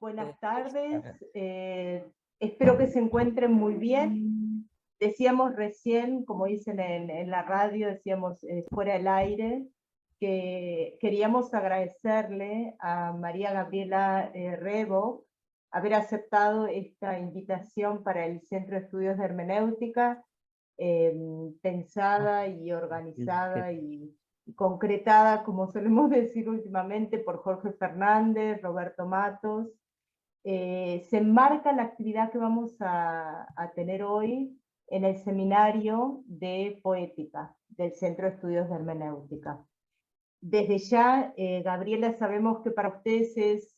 Buenas tardes, espero que se encuentren muy bien. Decíamos recién, como dicen en la radio, decíamos fuera del aire, que queríamos agradecerle a María Gabriela Rebo haber aceptado esta invitación para el Centro de Estudios de Hermenéutica, pensada y organizada y concretada, como solemos decir últimamente, por Jorge Fernández, Roberto Matos. Se enmarca la actividad que vamos a tener hoy en el seminario de poética del Centro de Estudios de Hermenéutica. Desde ya, Gabriela, sabemos que para ustedes es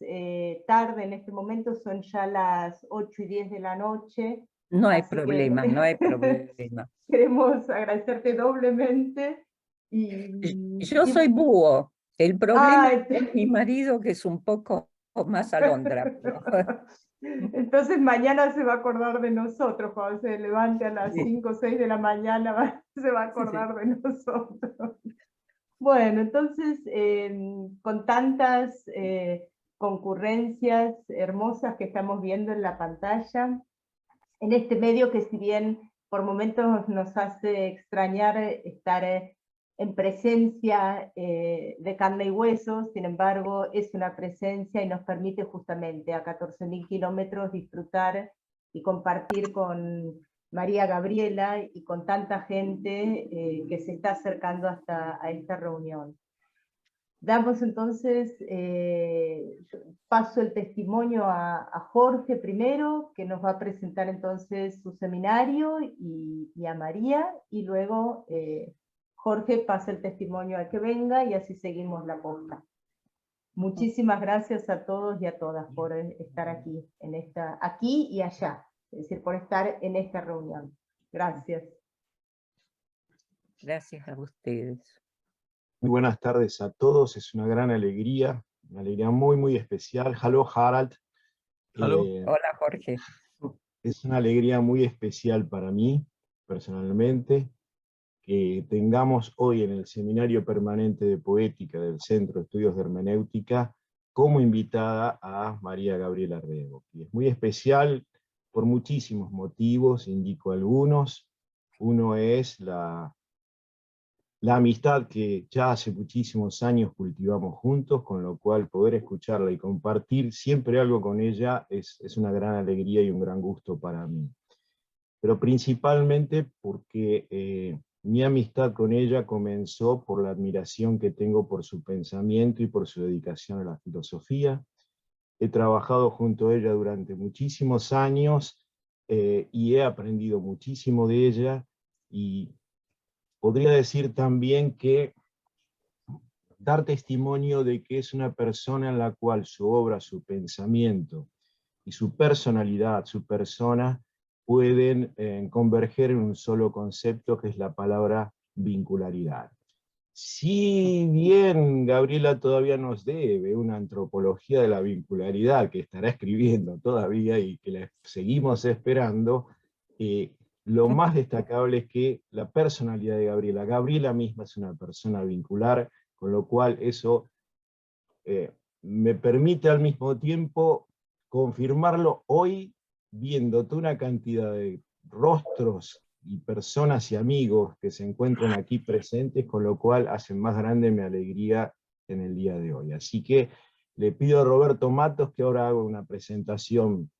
tarde en este momento, son ya las 8:10 de la noche. No hay problema, no hay problema. Queremos agradecerte doblemente. Yo soy búho, el problema es mi marido, que es un poco más alondra. Entonces mañana se va a acordar de nosotros, cuando se levante a las 5 o 6 de la mañana se va a acordar de nosotros. Bueno, entonces con tantas concurrencias hermosas que estamos viendo en la pantalla, en este medio que si bien por momentos nos hace extrañar estar en presencia de carne y huesos, sin embargo es una presencia y nos permite justamente a 14.000 kilómetros disfrutar y compartir con María Gabriela y con tanta gente que se está acercando hasta a esta reunión. Damos entonces, paso el testimonio a Jorge primero, que nos va a presentar entonces su seminario, y a María, y luego Jorge pasa el testimonio al que venga, y así seguimos la posta. Muchísimas gracias a todos y a todas por estar aquí, aquí y allá, es decir, por estar en esta reunión. Gracias. Gracias a ustedes. Muy buenas tardes a todos, es una gran alegría, una alegría muy, muy especial. Hello, Harald. Hola, Jorge. Es una alegría muy especial para mí, personalmente, que tengamos hoy en el Seminario Permanente de Poética del Centro de Estudios de Hermenéutica como invitada a María Gabriela Rebo. Y es muy especial por muchísimos motivos, indico algunos. Uno es la amistad que ya hace muchísimos años cultivamos juntos, con lo cual poder escucharla y compartir siempre algo con ella es una gran alegría y un gran gusto para mí. Pero principalmente porque mi amistad con ella comenzó por la admiración que tengo por su pensamiento y por su dedicación a la filosofía. He trabajado junto a ella durante muchísimos años y he aprendido muchísimo de ella, y podría decir también que dar testimonio de que es una persona en la cual su obra, su pensamiento y su personalidad, su persona, pueden converger en un solo concepto, que es la palabra vincularidad. Si bien Gabriela todavía nos debe una antropología de la vincularidad que estará escribiendo todavía y que la seguimos esperando, lo más destacable es que la personalidad de Gabriela misma es una persona vincular, con lo cual eso me permite al mismo tiempo confirmarlo hoy, viendo toda una cantidad de rostros y personas y amigos que se encuentran aquí presentes, con lo cual hacen más grande mi alegría en el día de hoy. Así que le pido a Roberto Matos que ahora haga una presentación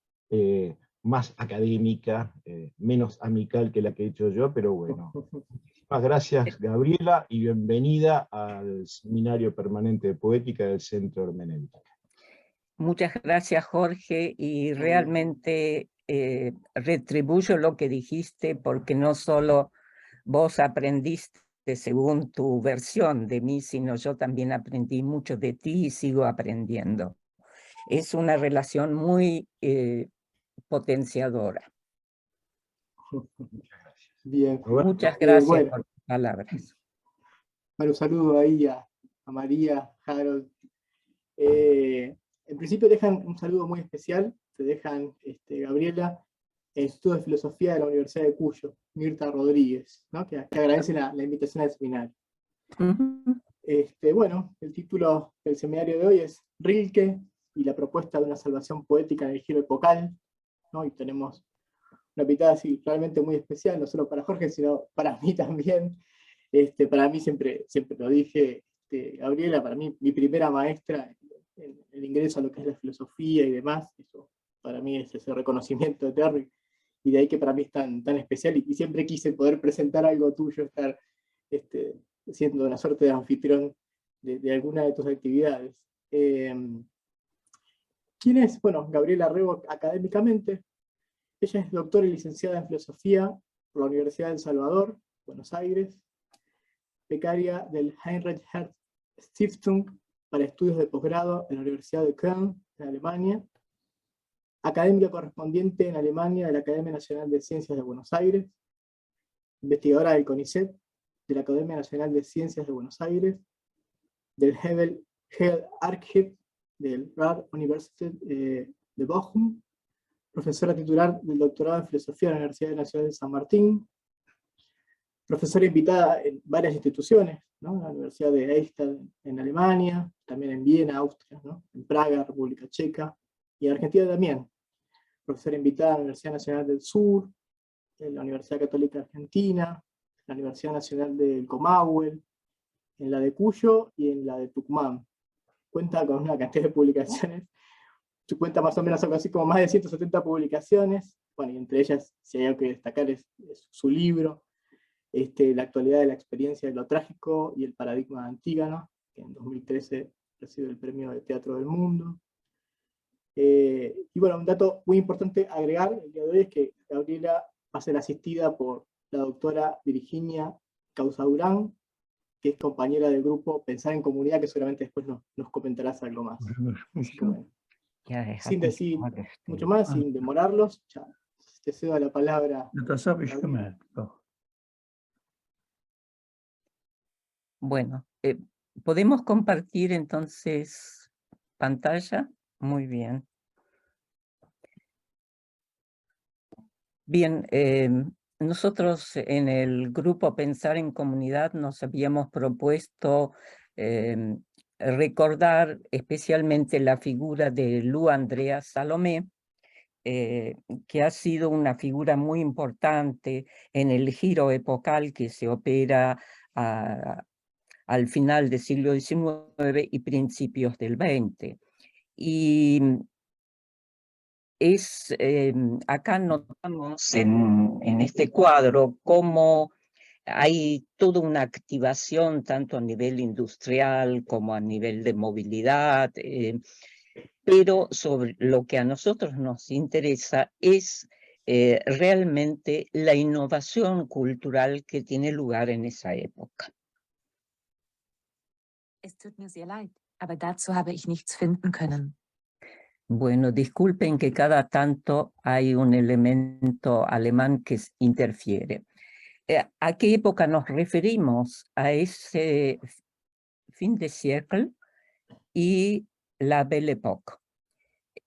más académica, menos amical que la que he hecho yo, pero bueno. Muchísimas gracias, Gabriela, y bienvenida al Seminario Permanente de Poética del Centro Hermenéutica. Muchas gracias, Jorge, y realmente retribuyo lo que dijiste, porque no solo vos aprendiste según tu versión de mí, sino yo también aprendí mucho de ti y sigo aprendiendo. Es una relación muy potenciadora. Muchas gracias. Bien. Muchas gracias bueno, por tus palabras. Bueno, saludo ahí a María, Harold. En principio dejan un saludo muy especial, te dejan Gabriela, el Instituto de Filosofía de la Universidad de Cuyo, Mirta Rodríguez, ¿no? que agradece la invitación al seminario. Bueno, el título del seminario de hoy es Rilke, y la propuesta de una salvación poética en el giro epocal, ¿no? Y tenemos una invitada así realmente muy especial, no solo para Jorge, sino para mí también. Para mí siempre lo dije, Gabriela, para mí mi primera maestra en el ingreso a lo que es la filosofía y demás, eso para mí es ese reconocimiento eterno, y de ahí que para mí es tan especial, y siempre quise poder presentar algo tuyo, estar siendo una suerte de anfitrión de alguna de tus actividades. ¿Quién es? Bueno, Gabriela Rebo académicamente. Ella es doctora y licenciada en filosofía por la Universidad de El Salvador, Buenos Aires, becaria del Heinrich Hertz Stiftung para estudios de posgrado en la Universidad de Köln, en Alemania, académica correspondiente en Alemania de la Academia Nacional de Ciencias de Buenos Aires, investigadora del CONICET, de la Academia Nacional de Ciencias de Buenos Aires, del Hebel Archiv del Ruhr Universität de Bochum, profesora titular del doctorado en filosofía de la Universidad Nacional de San Martín, profesora invitada en varias instituciones, ¿no? La Universidad de Eichstätt en Alemania, también en Viena, Austria, ¿no? En Praga, República Checa, y en Argentina también. Profesora invitada en la Universidad Nacional del Sur, en la Universidad Católica Argentina, en la Universidad Nacional del Comahue, en la de Cuyo y en la de Tucumán. Cuenta con una cantidad de publicaciones, cuenta más o menos algo así como más de 170 publicaciones, bueno, y entre ellas, si hay algo que destacar, es su libro, La actualidad de la experiencia de lo trágico y el paradigma de Antígona, que en 2013 recibe el Premio de Teatro del Mundo. Y bueno, un dato muy importante agregar el día de hoy es que Gabriela va a ser asistida por la doctora Virginia Causa-Durán, que es compañera del grupo Pensar en Comunidad, que seguramente después nos comentarás algo más. Así que, bueno, sin decir mucho más, sin demorarlos, ya te cedo la palabra. Das habe ich gemerkt. Doch. Bueno, ¿podemos compartir entonces pantalla? Muy bien. Bien, nosotros en el grupo Pensar en Comunidad nos habíamos propuesto recordar especialmente la figura de Lu Andrea Salomé, que ha sido una figura muy importante en el giro epocal que se opera al final del siglo XIX y principios del XX. Y acá notamos en este cuadro cómo hay toda una activación tanto a nivel industrial como a nivel de movilidad, pero sobre lo que a nosotros nos interesa es realmente la innovación cultural que tiene lugar en esa época. Es tut mir sehr leid, aber dazu habe ich nichts finden können. Bueno, disculpen que cada tanto hay un elemento alemán que interfiere. ¿A qué época nos referimos? A ese fin de siglo y la Belle Époque.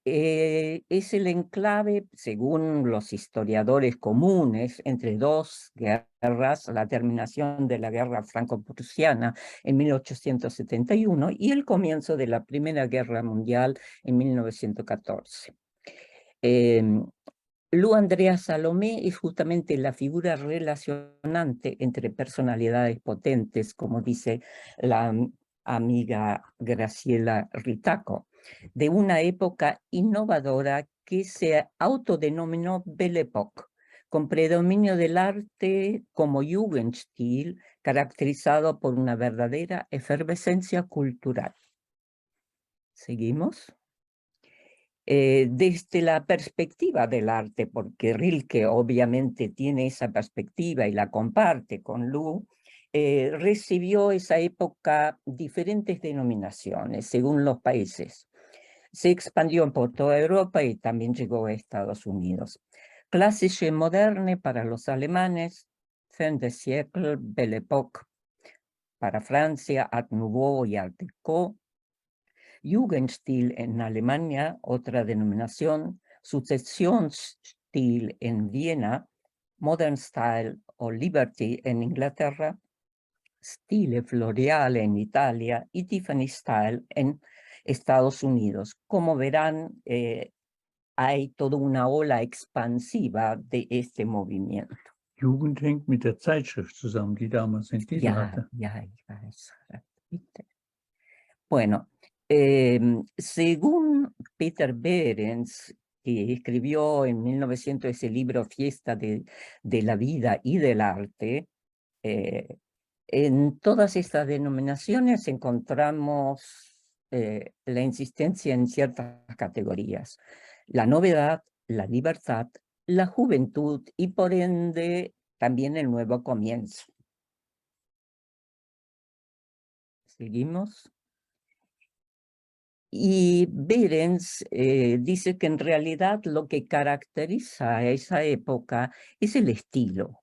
Es el enclave, según los historiadores comunes, entre dos guerras, la terminación de la guerra franco-prusiana en 1871 y el comienzo de la Primera Guerra Mundial en 1914. Lu Andrea Salomé es justamente la figura relacionante entre personalidades potentes, como dice la amiga Graciela Ritaco, de una época innovadora que se autodenominó Belle Époque, con predominio del arte como Jugendstil, caracterizado por una verdadera efervescencia cultural. ¿Seguimos? Desde la perspectiva del arte, porque Rilke obviamente tiene esa perspectiva y la comparte con Lu, recibió esa época diferentes denominaciones según los países. Se expandió por toda Europa y también llegó a Estados Unidos. Klassische Moderne para los alemanes, Fin de siècle, Belle Époque para Francia, Art Nouveau y Art Déco. Jugendstil en Alemania, otra denominación, Sucessionsstil en Viena, Modern Style o Liberty en Inglaterra, Stile Floreale en Italia y Tiffany Style en Estados Unidos. Como verán, hay toda una ola expansiva de este movimiento. Jugend hängt mit der Zeitschrift zusammen, die damals einen Titel hatte. Ya, ¿viste? Bueno, según Peter Behrens, que escribió en 1900 ese libro Fiesta de la Vida y del Arte, en todas estas denominaciones encontramos la insistencia en ciertas categorías. La novedad, la libertad, la juventud y por ende también el nuevo comienzo. ¿Seguimos? Y Behrens dice que en realidad lo que caracteriza a esa época es el estilo,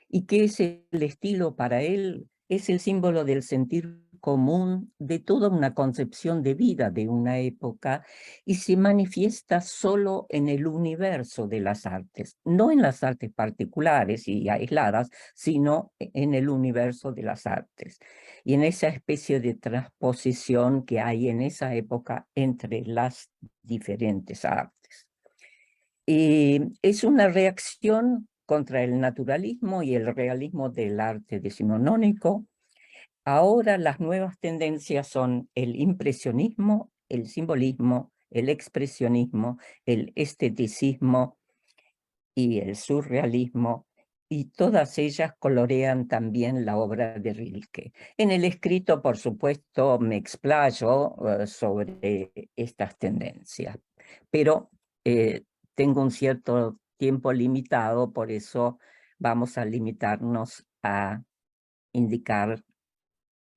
y que ese el estilo para él es el símbolo del sentir común de toda una concepción de vida de una época y se manifiesta solo en el universo de las artes, no en las artes particulares y aisladas, sino en el universo de las artes y en esa especie de transposición que hay en esa época entre las diferentes artes. Es una reacción contra el naturalismo y el realismo del arte decimonónico. Ahora las nuevas tendencias son el impresionismo, el simbolismo, el expresionismo, el esteticismo y el surrealismo, y todas ellas colorean también la obra de Rilke. En el escrito, por supuesto, me explayo sobre estas tendencias, pero tengo un cierto tiempo limitado, por eso vamos a limitarnos a indicar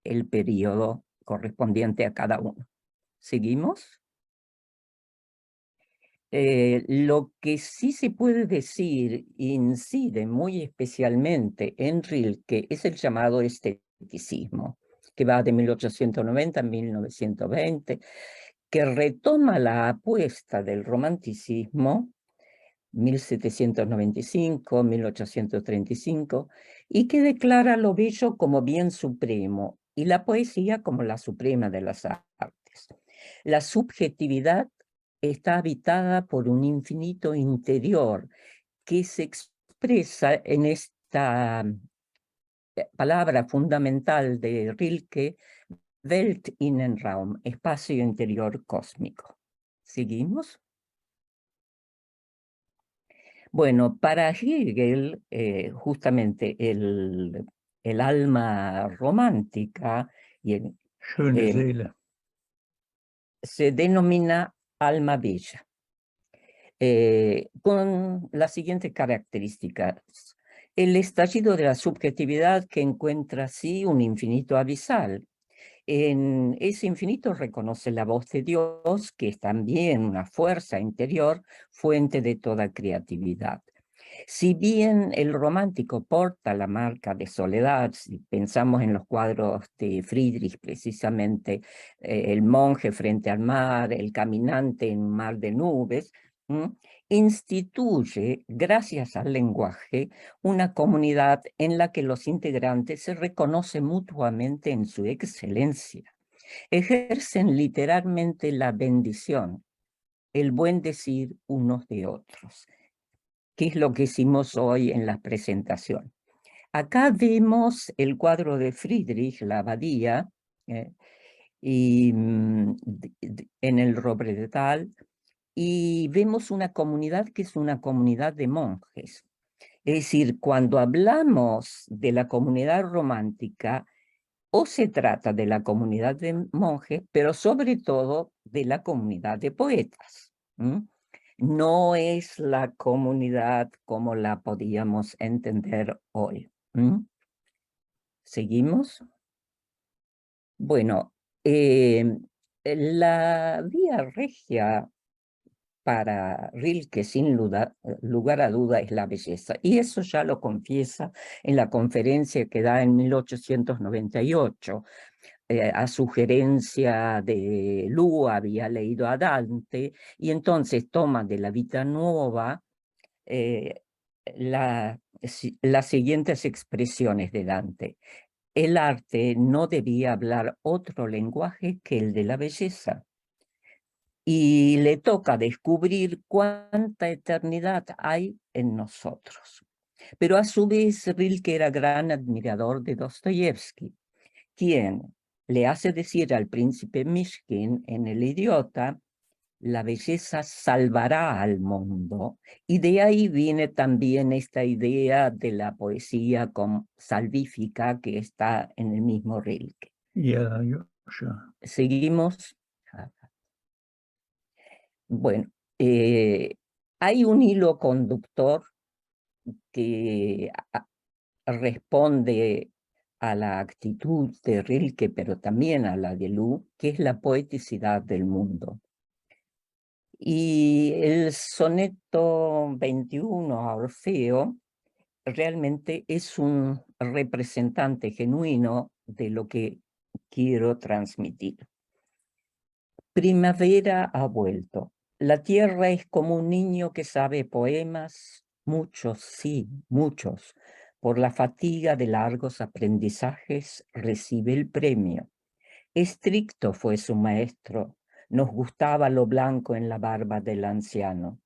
el periodo correspondiente a cada uno. ¿Seguimos? Lo que sí se puede decir incide muy especialmente en Rilke es el llamado esteticismo, que va de 1890 a 1920, que retoma la apuesta del romanticismo, 1795, 1835, y que declara lo bello como bien supremo y la poesía como la suprema de las artes. La subjetividad está habitada por un infinito interior que se expresa en esta palabra fundamental de Rilke, Weltinnenraum, espacio interior cósmico. ¿Seguimos? Bueno, para Hegel, justamente el alma romántica y Schöne Seele. se denomina alma bella, con las siguientes características. El estallido de la subjetividad que encuentra así un infinito abisal. En ese infinito reconoce la voz de Dios, que es también una fuerza interior, fuente de toda creatividad. Si bien el romántico porta la marca de soledad, si pensamos en los cuadros de Friedrich precisamente, el monje frente al mar, el caminante en un mar de nubes, instituye, gracias al lenguaje, una comunidad en la que los integrantes se reconocen mutuamente en su excelencia. Ejercen literalmente la bendición, el buen decir unos de otros, que es lo que hicimos hoy en la presentación. Acá vemos el cuadro de Friedrich, la abadía, y, en el Robretal, y vemos una comunidad que es una comunidad de monjes. Es decir, cuando hablamos de la comunidad romántica, o se trata de la comunidad de monjes, pero sobre todo de la comunidad de poetas. No es la comunidad como la podíamos entender hoy. ¿Seguimos? Bueno, la vía regia para Rilke, sin lugar a duda, es la belleza. Y eso ya lo confiesa en la conferencia que da en 1898. A sugerencia de Lu, había leído a Dante, y entonces toma de la Vita Nuova las siguientes expresiones de Dante. El arte no debía hablar otro lenguaje que el de la belleza. y le toca descubrir cuánta eternidad hay en nosotros. Pero a su vez Rilke era gran admirador de Dostoyevsky, quien le hace decir al príncipe Mishkin en El idiota: la belleza salvará al mundo, y de ahí viene también esta idea de la poesía salvífica que está en el mismo Rilke. Yeah, sure. Seguimos. Bueno, hay un hilo conductor que responde a la actitud de Rilke, pero también a la de Lu, que es la poeticidad del mundo. Y el soneto 21 a Orfeo realmente es un representante genuino de lo que quiero transmitir. Primavera ha vuelto. La tierra es como un niño que sabe poemas, muchos, sí, muchos. Por la fatiga de largos aprendizajes recibe el premio. Estricto fue su maestro, nos gustaba lo blanco en la barba del anciano.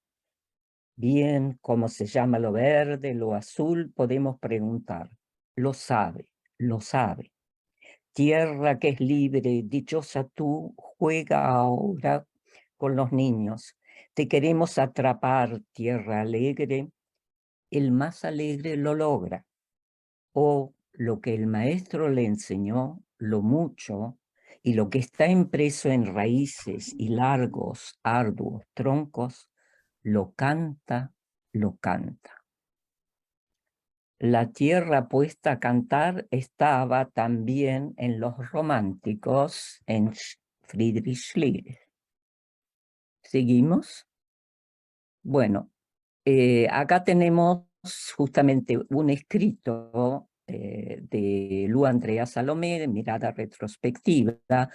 Bien, ¿cómo se llama lo verde, lo azul? Podemos preguntar. Lo sabe, lo sabe. Tierra que es libre, dichosa tú, juega ahora con los niños. Te queremos atrapar, tierra alegre. El más alegre lo logra. O lo que el maestro le enseñó, lo mucho, y lo que está impreso en raíces y largos, arduos troncos, lo canta, lo canta. La tierra puesta a cantar estaba también en los románticos, en Friedrich Schlegel. ¿Seguimos? Bueno, acá tenemos justamente un escrito de Lu Andrea Salomé, de mirada retrospectiva,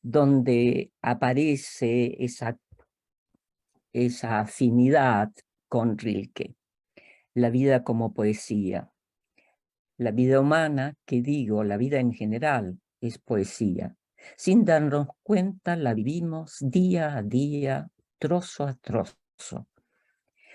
donde aparece esa afinidad con Rilke. La vida como poesía. La vida humana, que digo, la vida en general, es poesía. Sin darnos cuenta, la vivimos día a día, trozo a trozo.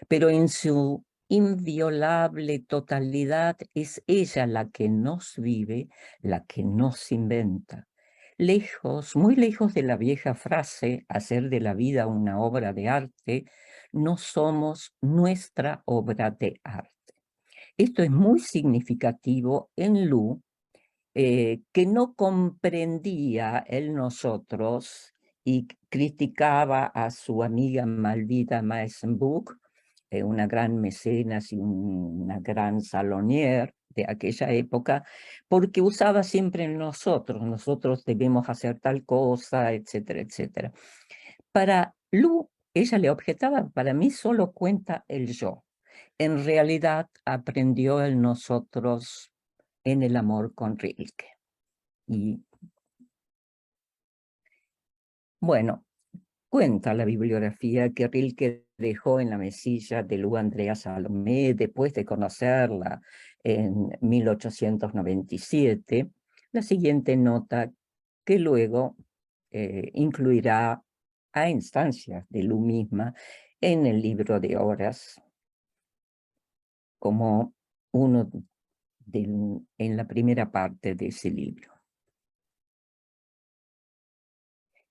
Pero en su inviolable totalidad es ella la que nos vive, la que nos inventa. Lejos, muy lejos de la vieja frase, hacer de la vida una obra de arte, no somos nuestra obra de arte. Esto es muy significativo en Lu, que no comprendía el nosotros y criticaba a su amiga Malvida Meisenbuch, una gran mecenas y una gran salonier de aquella época, porque usaba siempre el nosotros debemos hacer tal cosa, etcétera, etcétera. Para Lu, ella le objetaba, para mí solo cuenta el yo. En realidad aprendió el nosotros en el amor con Rilke. Y bueno, cuenta la bibliografía que Rilke dejó en la mesilla de Lu Andrea Salomé después de conocerla en 1897, la siguiente nota que luego incluirá a instancias de Lu misma en el libro de Horas como uno en la primera parte de ese libro.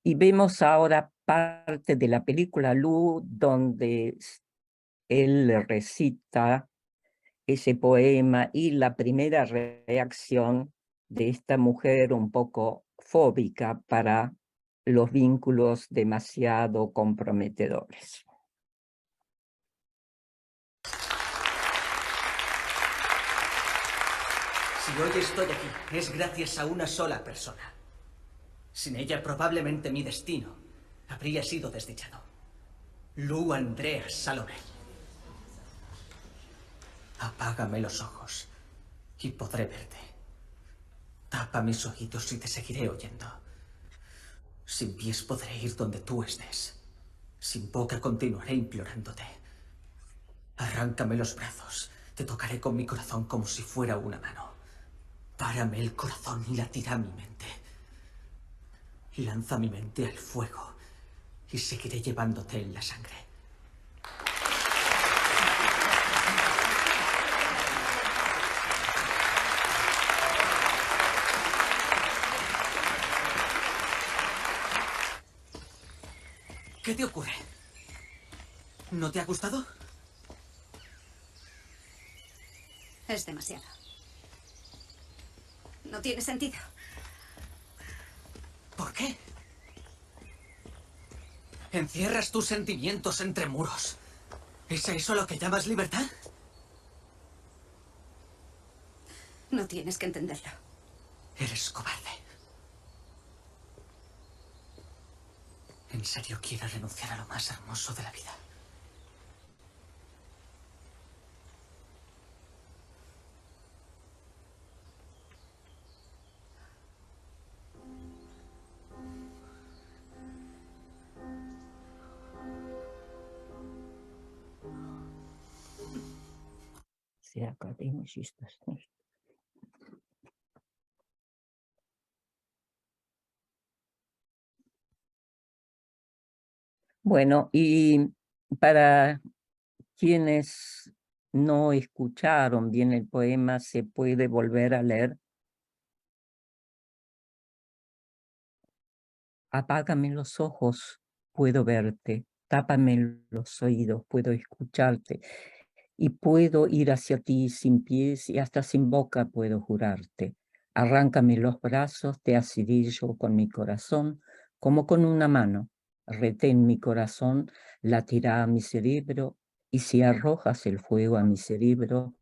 Y vemos ahora parte de la película Lu, donde él le recita ese poema y la primera reacción de esta mujer un poco fóbica para los vínculos demasiado comprometedores. Si hoy estoy aquí, es gracias a una sola persona. Sin ella, probablemente mi destino habría sido desdichado. Lu Andrea Salomé. Apágame los ojos y podré verte. Tapa mis oídos y te seguiré oyendo. Sin pies podré ir donde tú estés. Sin boca continuaré implorándote. Arráncame los brazos. Te tocaré con mi corazón como si fuera una mano. Párame el corazón y latirá mi mente. Lanza mi mente al fuego y seguiré llevándote en la sangre. ¿Qué te ocurre? ¿No te ha gustado? Es demasiado. No tiene sentido. ¿Por qué? ¿Encierras tus sentimientos entre muros? ¿Es eso lo que llamas libertad? No tienes que entenderlo. Eres cobarde. ¿En serio quieres renunciar a lo más hermoso de la vida? Bueno, y para quienes no escucharon bien el poema, ¿se puede volver a leer? Apágame los ojos, puedo verte. Tápame los oídos, puedo escucharte. Y puedo ir hacia ti sin pies y hasta sin boca puedo jurarte. Arráncame los brazos, te asirillo con mi corazón, como con una mano. Retén mi corazón, latirá a mi cerebro, y si arrojas el fuego a mi cerebro,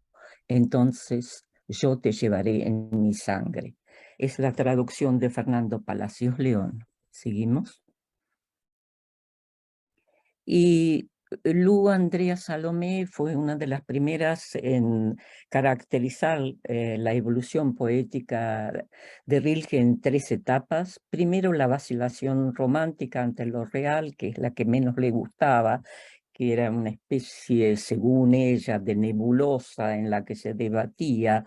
entonces yo te llevaré en mi sangre. Es la traducción de Fernando Palacios León. ¿Seguimos? Y Lu Andrea Salomé fue una de las primeras en caracterizar la evolución poética de Rilke en 3 etapas. Primero la vacilación romántica ante lo real, que es la que menos le gustaba, que era una especie, según ella, de nebulosa en la que se debatía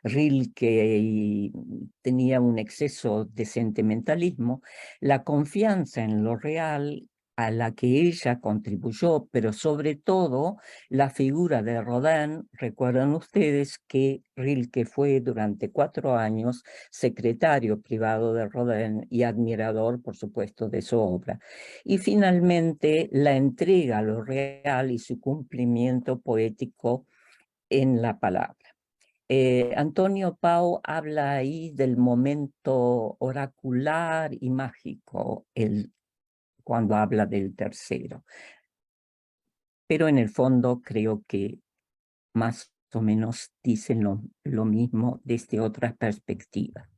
Rilke y tenía un exceso de sentimentalismo. La confianza en lo real, a la que ella contribuyó, pero sobre todo la figura de Rodin. Recuerdan ustedes que Rilke fue durante 4 años secretario privado de Rodin y admirador, por supuesto, de su obra. Y finalmente la entrega a lo real y su cumplimiento poético en la palabra. Antonio Pau habla ahí del momento oracular y mágico, cuando habla del tercero. Pero en el fondo creo que más o menos dicen lo mismo desde otras perspectivas.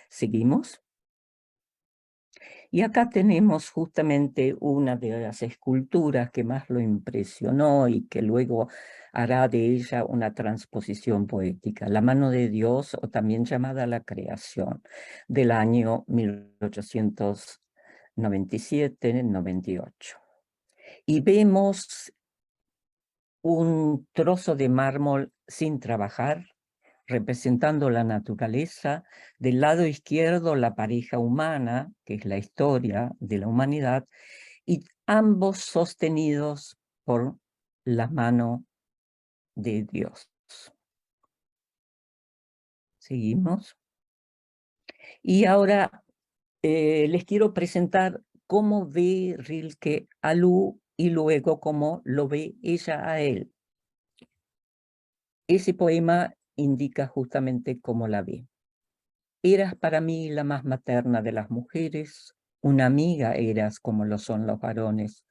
¿Seguimos? Y acá tenemos justamente una de las esculturas que más lo impresionó y que luego hará de ella una transposición poética, La mano de Dios, o también llamada La creación, del año 1897-98. Y vemos un trozo de mármol sin trabajar, representando la naturaleza. Del lado izquierdo, la pareja humana, que es la historia de la humanidad, y ambos sostenidos por la mano de Dios. ¿Seguimos? Y ahora les quiero presentar cómo ve Rilke a Lu y luego cómo lo ve ella a él. Ese poema indica justamente cómo la ve. Eras para mí la más materna de las mujeres, una amiga eras como lo son los varones,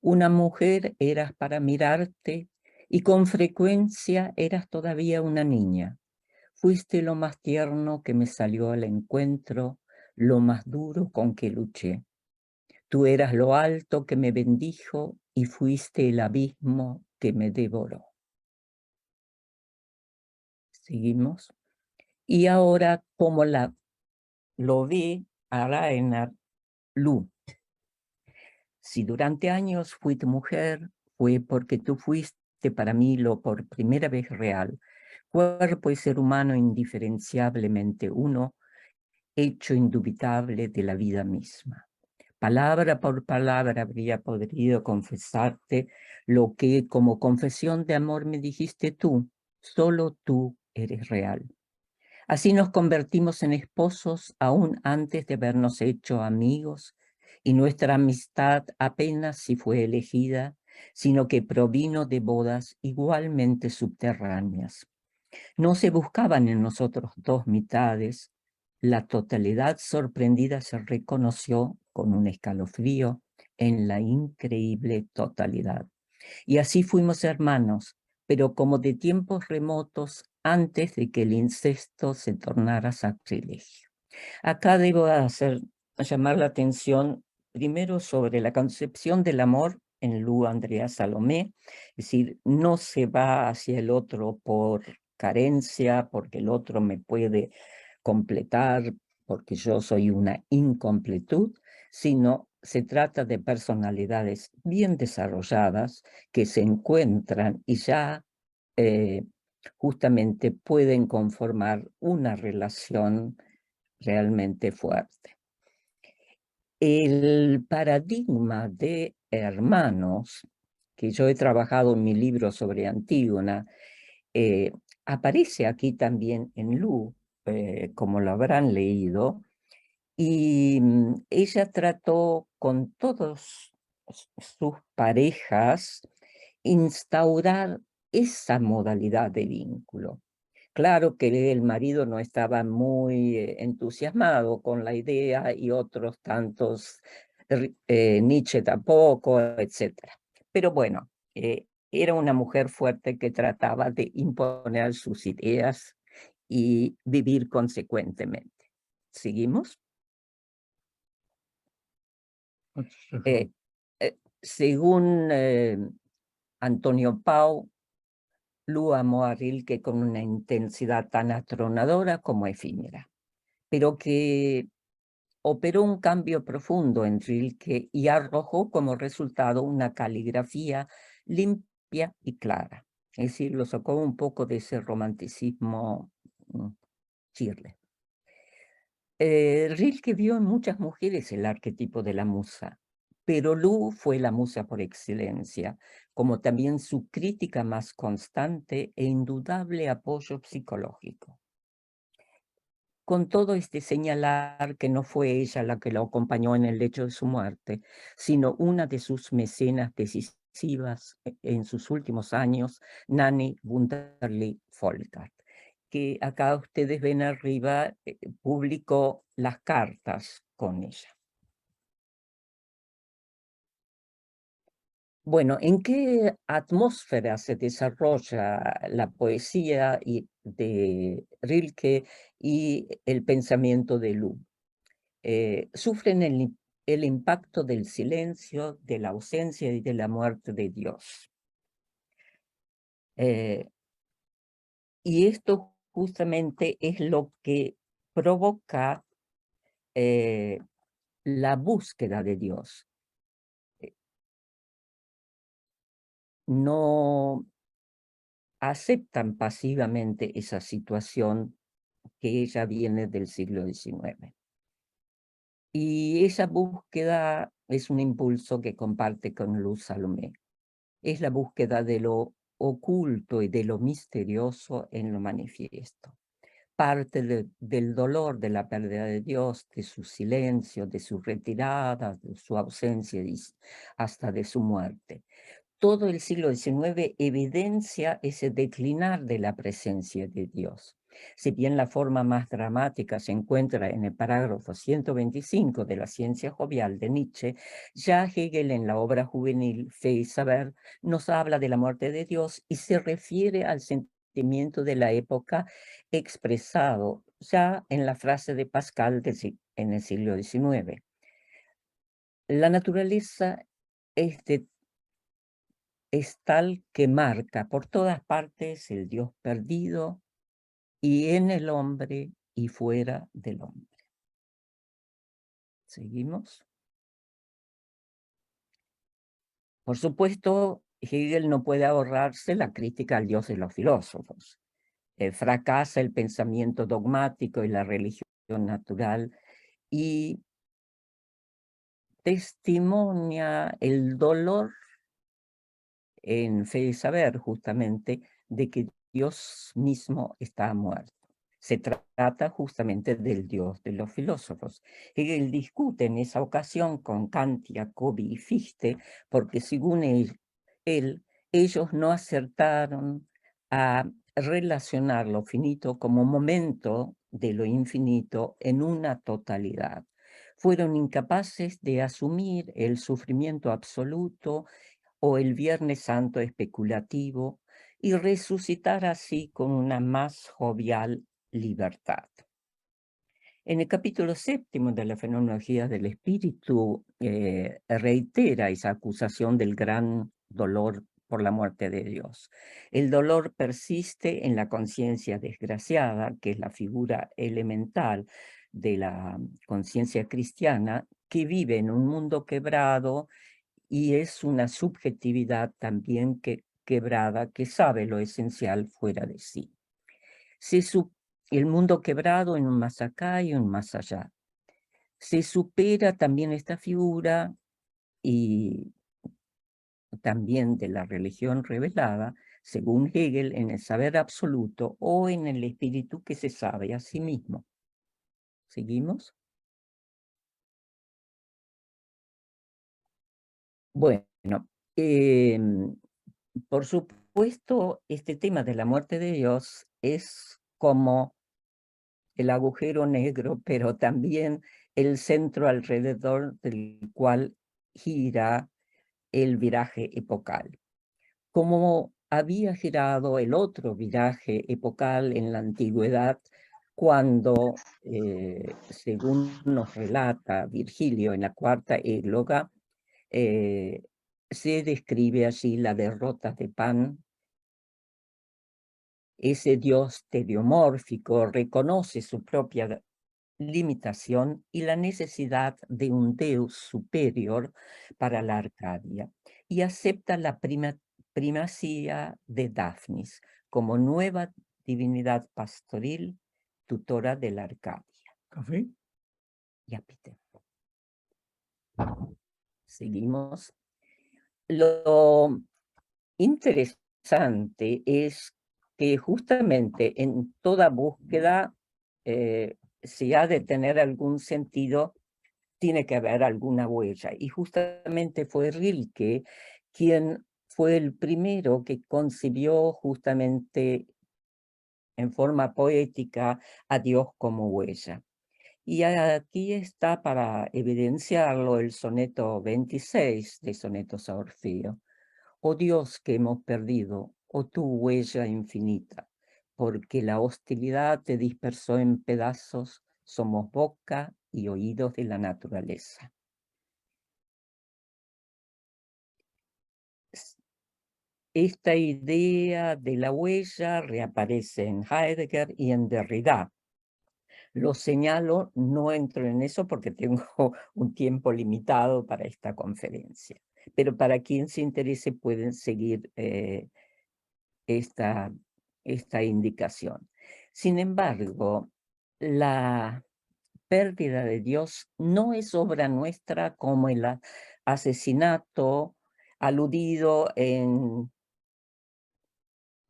una mujer eras para mirarte y con frecuencia eras todavía una niña. Fuiste lo más tierno que me salió al encuentro, lo más duro con que luché. Tú eras lo alto que me bendijo y fuiste el abismo que me devoró. ¿Seguimos? Y ahora, como lo ve Arainer Lu. Si durante años fui tu mujer, fue porque tú fuiste para mí lo por primera vez real, cuerpo y ser humano indiferenciablemente uno, hecho indubitable de la vida misma. palabra por palabra habría podido confesarte lo que como confesión de amor me dijiste tú, solo tú eres real. Así nos convertimos en esposos aún antes de habernos hecho amigos, y nuestra amistad apenas si fue elegida, sino que provino de bodas igualmente subterráneas. No se buscaban en nosotros dos mitades, la totalidad sorprendida se reconoció con un escalofrío en la increíble totalidad. Y así fuimos hermanos, pero como de tiempos remotos antes de que el incesto se tornara sacrilegio. Acá debo llamar la atención primero sobre la concepción del amor en Lu Andrea Salomé, es decir, no se va hacia el otro por carencia, porque el otro me puede completar, porque yo soy una incompletud, sino se trata de personalidades bien desarrolladas que se encuentran y ya justamente pueden conformar una relación realmente fuerte. El paradigma de hermanos, que yo he trabajado en mi libro sobre Antígona, aparece aquí también en Lu, como lo habrán leído, y ella trató con todas sus parejas instaurar esa modalidad de vínculo. Claro que el marido no estaba muy entusiasmado con la idea y otros tantos, Nietzsche tampoco, etc. Pero bueno, era una mujer fuerte que trataba de imponer sus ideas y vivir consecuentemente. ¿Seguimos? Según Antonio Pau, Lu amó a Rilke con una intensidad tan atronadora como efímera, pero que operó un cambio profundo en Rilke y arrojó como resultado una caligrafía limpia y clara. Es decir, lo sacó un poco de ese romanticismo chirle. Rilke vio en muchas mujeres el arquetipo de la musa, pero Lu fue la musa por excelencia, como también su crítica más constante e indudable apoyo psicológico. Con todo señalar que no fue ella la que lo acompañó en el lecho de su muerte, sino una de sus mecenas decisivas en sus últimos años, Nanny Wunderlich Folkart, que acá ustedes ven arriba, publicó las cartas con ella. Bueno, ¿en qué atmósfera se desarrolla la poesía de Rilke y el pensamiento de Lu? Sufren el impacto del silencio, de la ausencia y de la muerte de Dios. Y esto justamente es lo que provoca la búsqueda de Dios. No aceptan pasivamente esa situación que ella viene del siglo XIX. Y esa búsqueda es un impulso que comparte con Luz Salomé. Es la búsqueda de lo oculto y de lo misterioso en lo manifiesto. Parte del dolor de la pérdida de Dios, de su silencio, de su retirada, de su ausencia y hasta de su muerte. Todo el siglo XIX evidencia ese declinar de la presencia de Dios. Si bien la forma más dramática se encuentra en el parágrafo 125 de La ciencia jovial de Nietzsche, ya Hegel en la obra juvenil Fe y Saber nos habla de la muerte de Dios y se refiere al sentimiento de la época expresado ya en la frase de Pascal en el siglo XIX. La naturaleza es tal que marca por todas partes el Dios perdido y en el hombre y fuera del hombre. ¿Seguimos? Por supuesto, Hegel no puede ahorrarse la crítica al Dios de los filósofos. Fracasa el pensamiento dogmático y la religión natural y testimonia el dolor en Fe y Saber, justamente, de que Dios mismo está muerto. Se trata justamente del Dios de los filósofos. Hegel discute en esa ocasión con Kant, Jacobi y Fichte, porque según él, ellos no acertaron a relacionar lo finito como momento de lo infinito en una totalidad. Fueron incapaces de asumir el sufrimiento absoluto o el Viernes Santo especulativo y resucitar así con una más jovial libertad. En el capítulo 7 de la Fenomenología del Espíritu reitera esa acusación del gran dolor por la muerte de Dios. El dolor persiste en la conciencia desgraciada, que es la figura elemental de la conciencia cristiana, que vive en un mundo quebrado y es una subjetividad también quebrada que sabe lo esencial fuera de sí. El mundo quebrado en un más acá y un más allá. Se supera también esta figura y también de la religión revelada, según Hegel, en el saber absoluto o en el espíritu que se sabe a sí mismo. ¿Seguimos? Bueno, por supuesto, este tema de la muerte de Dios es como el agujero negro, pero también el centro alrededor del cual gira el viraje epocal. Como había girado el otro viraje epocal en la antigüedad, cuando, según nos relata Virgilio en la cuarta égloga, se describe allí la derrota de Pan. Ese Dios teleomórfico reconoce su propia limitación y la necesidad de un Deus superior para la Arcadia, y acepta la primacía de Daphnis como nueva divinidad pastoril, tutora de la Arcadia. ¿Café? Ya, Peter. Seguimos. Lo interesante es que justamente en toda búsqueda, si ha de tener algún sentido, tiene que haber alguna huella. Y justamente fue Rilke quien fue el primero que concibió justamente en forma poética a Dios como huella. Y aquí está para evidenciarlo el soneto 26 de Sonetos a Orfeo. Oh Dios que hemos perdido, oh tu huella infinita, porque la hostilidad te dispersó en pedazos, somos boca y oídos de la naturaleza. Esta idea de la huella reaparece en Heidegger y en Derrida. Lo señalo, no entro en eso porque tengo un tiempo limitado para esta conferencia, pero para quien se interese pueden seguir esta indicación. Sin embargo, la pérdida de Dios no es obra nuestra como el asesinato aludido en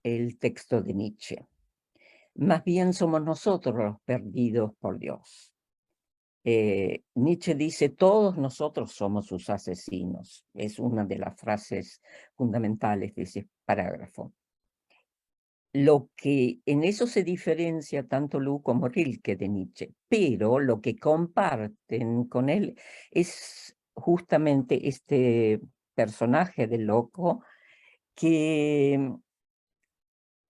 el texto de Nietzsche. Más bien somos nosotros los perdidos por Dios. Nietzsche dice, todos nosotros somos sus asesinos. Es una de las frases fundamentales de ese parágrafo. Lo que en eso se diferencia tanto Lu como Rilke de Nietzsche, pero lo que comparten con él es justamente este personaje del loco que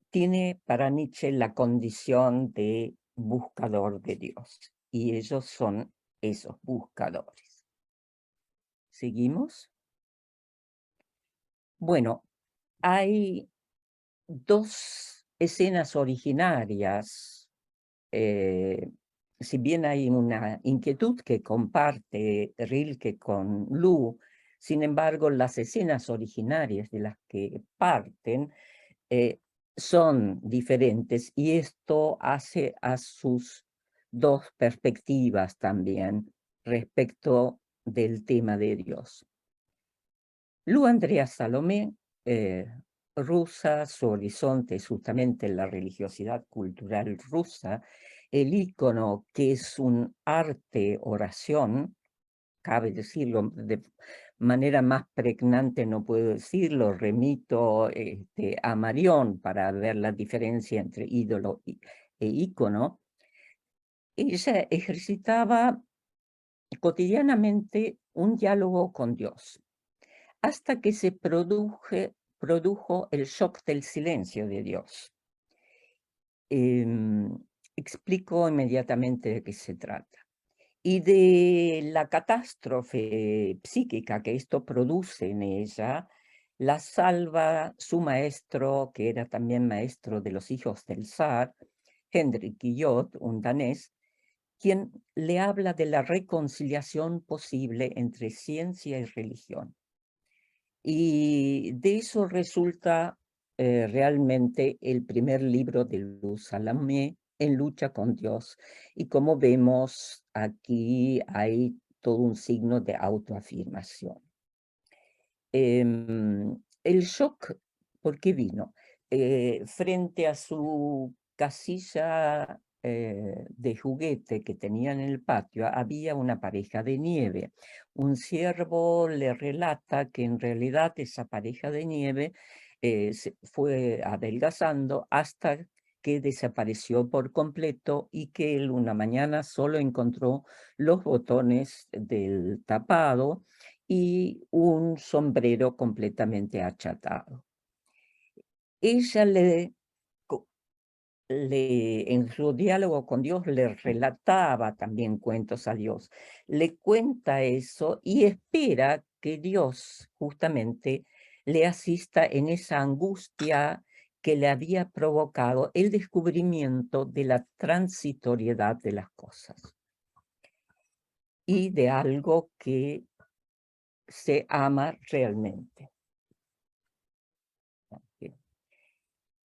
tiene para Nietzsche la condición de buscador de Dios, y ellos son esos buscadores. ¿Seguimos? Bueno, hay dos escenas originarias, si bien hay una inquietud que comparte Rilke con Lu, sin embargo, las escenas originarias de las que parten son diferentes, y esto hace a sus dos perspectivas también respecto del tema de Dios. Lu Andrea Salomé, rusa, su horizonte es justamente la religiosidad cultural rusa, el ícono que es un arte oración, cabe decirlo de manera más pregnante, no puedo decirlo, remito a Marión para ver la diferencia entre ídolo e ícono. Ella ejercitaba cotidianamente un diálogo con Dios, hasta que se produjo el shock del silencio de Dios. Explico inmediatamente de qué se trata. Y de la catástrofe psíquica que esto produce en ella, la salva su maestro, que era también maestro de los hijos del zar, Henrik Guillot, un danés, quien le habla de la reconciliación posible entre ciencia y religión. Y de eso resulta realmente el primer libro de Lu Salomé, En lucha con Dios. Y como vemos, aquí hay todo un signo de autoafirmación. El shock, ¿por qué vino? Frente a su casilla de juguete que tenía en el patio, había una pareja de nieve. Un ciervo le relata que en realidad esa pareja de nieve se fue adelgazando hasta que desapareció por completo y que él una mañana solo encontró los botones del tapado y un sombrero completamente achatado. Ella en su diálogo con Dios le relataba también cuentos a Dios. Le cuenta eso y espera que Dios justamente le asista en esa angustia que le había provocado el descubrimiento de la transitoriedad de las cosas y de algo que se ama realmente.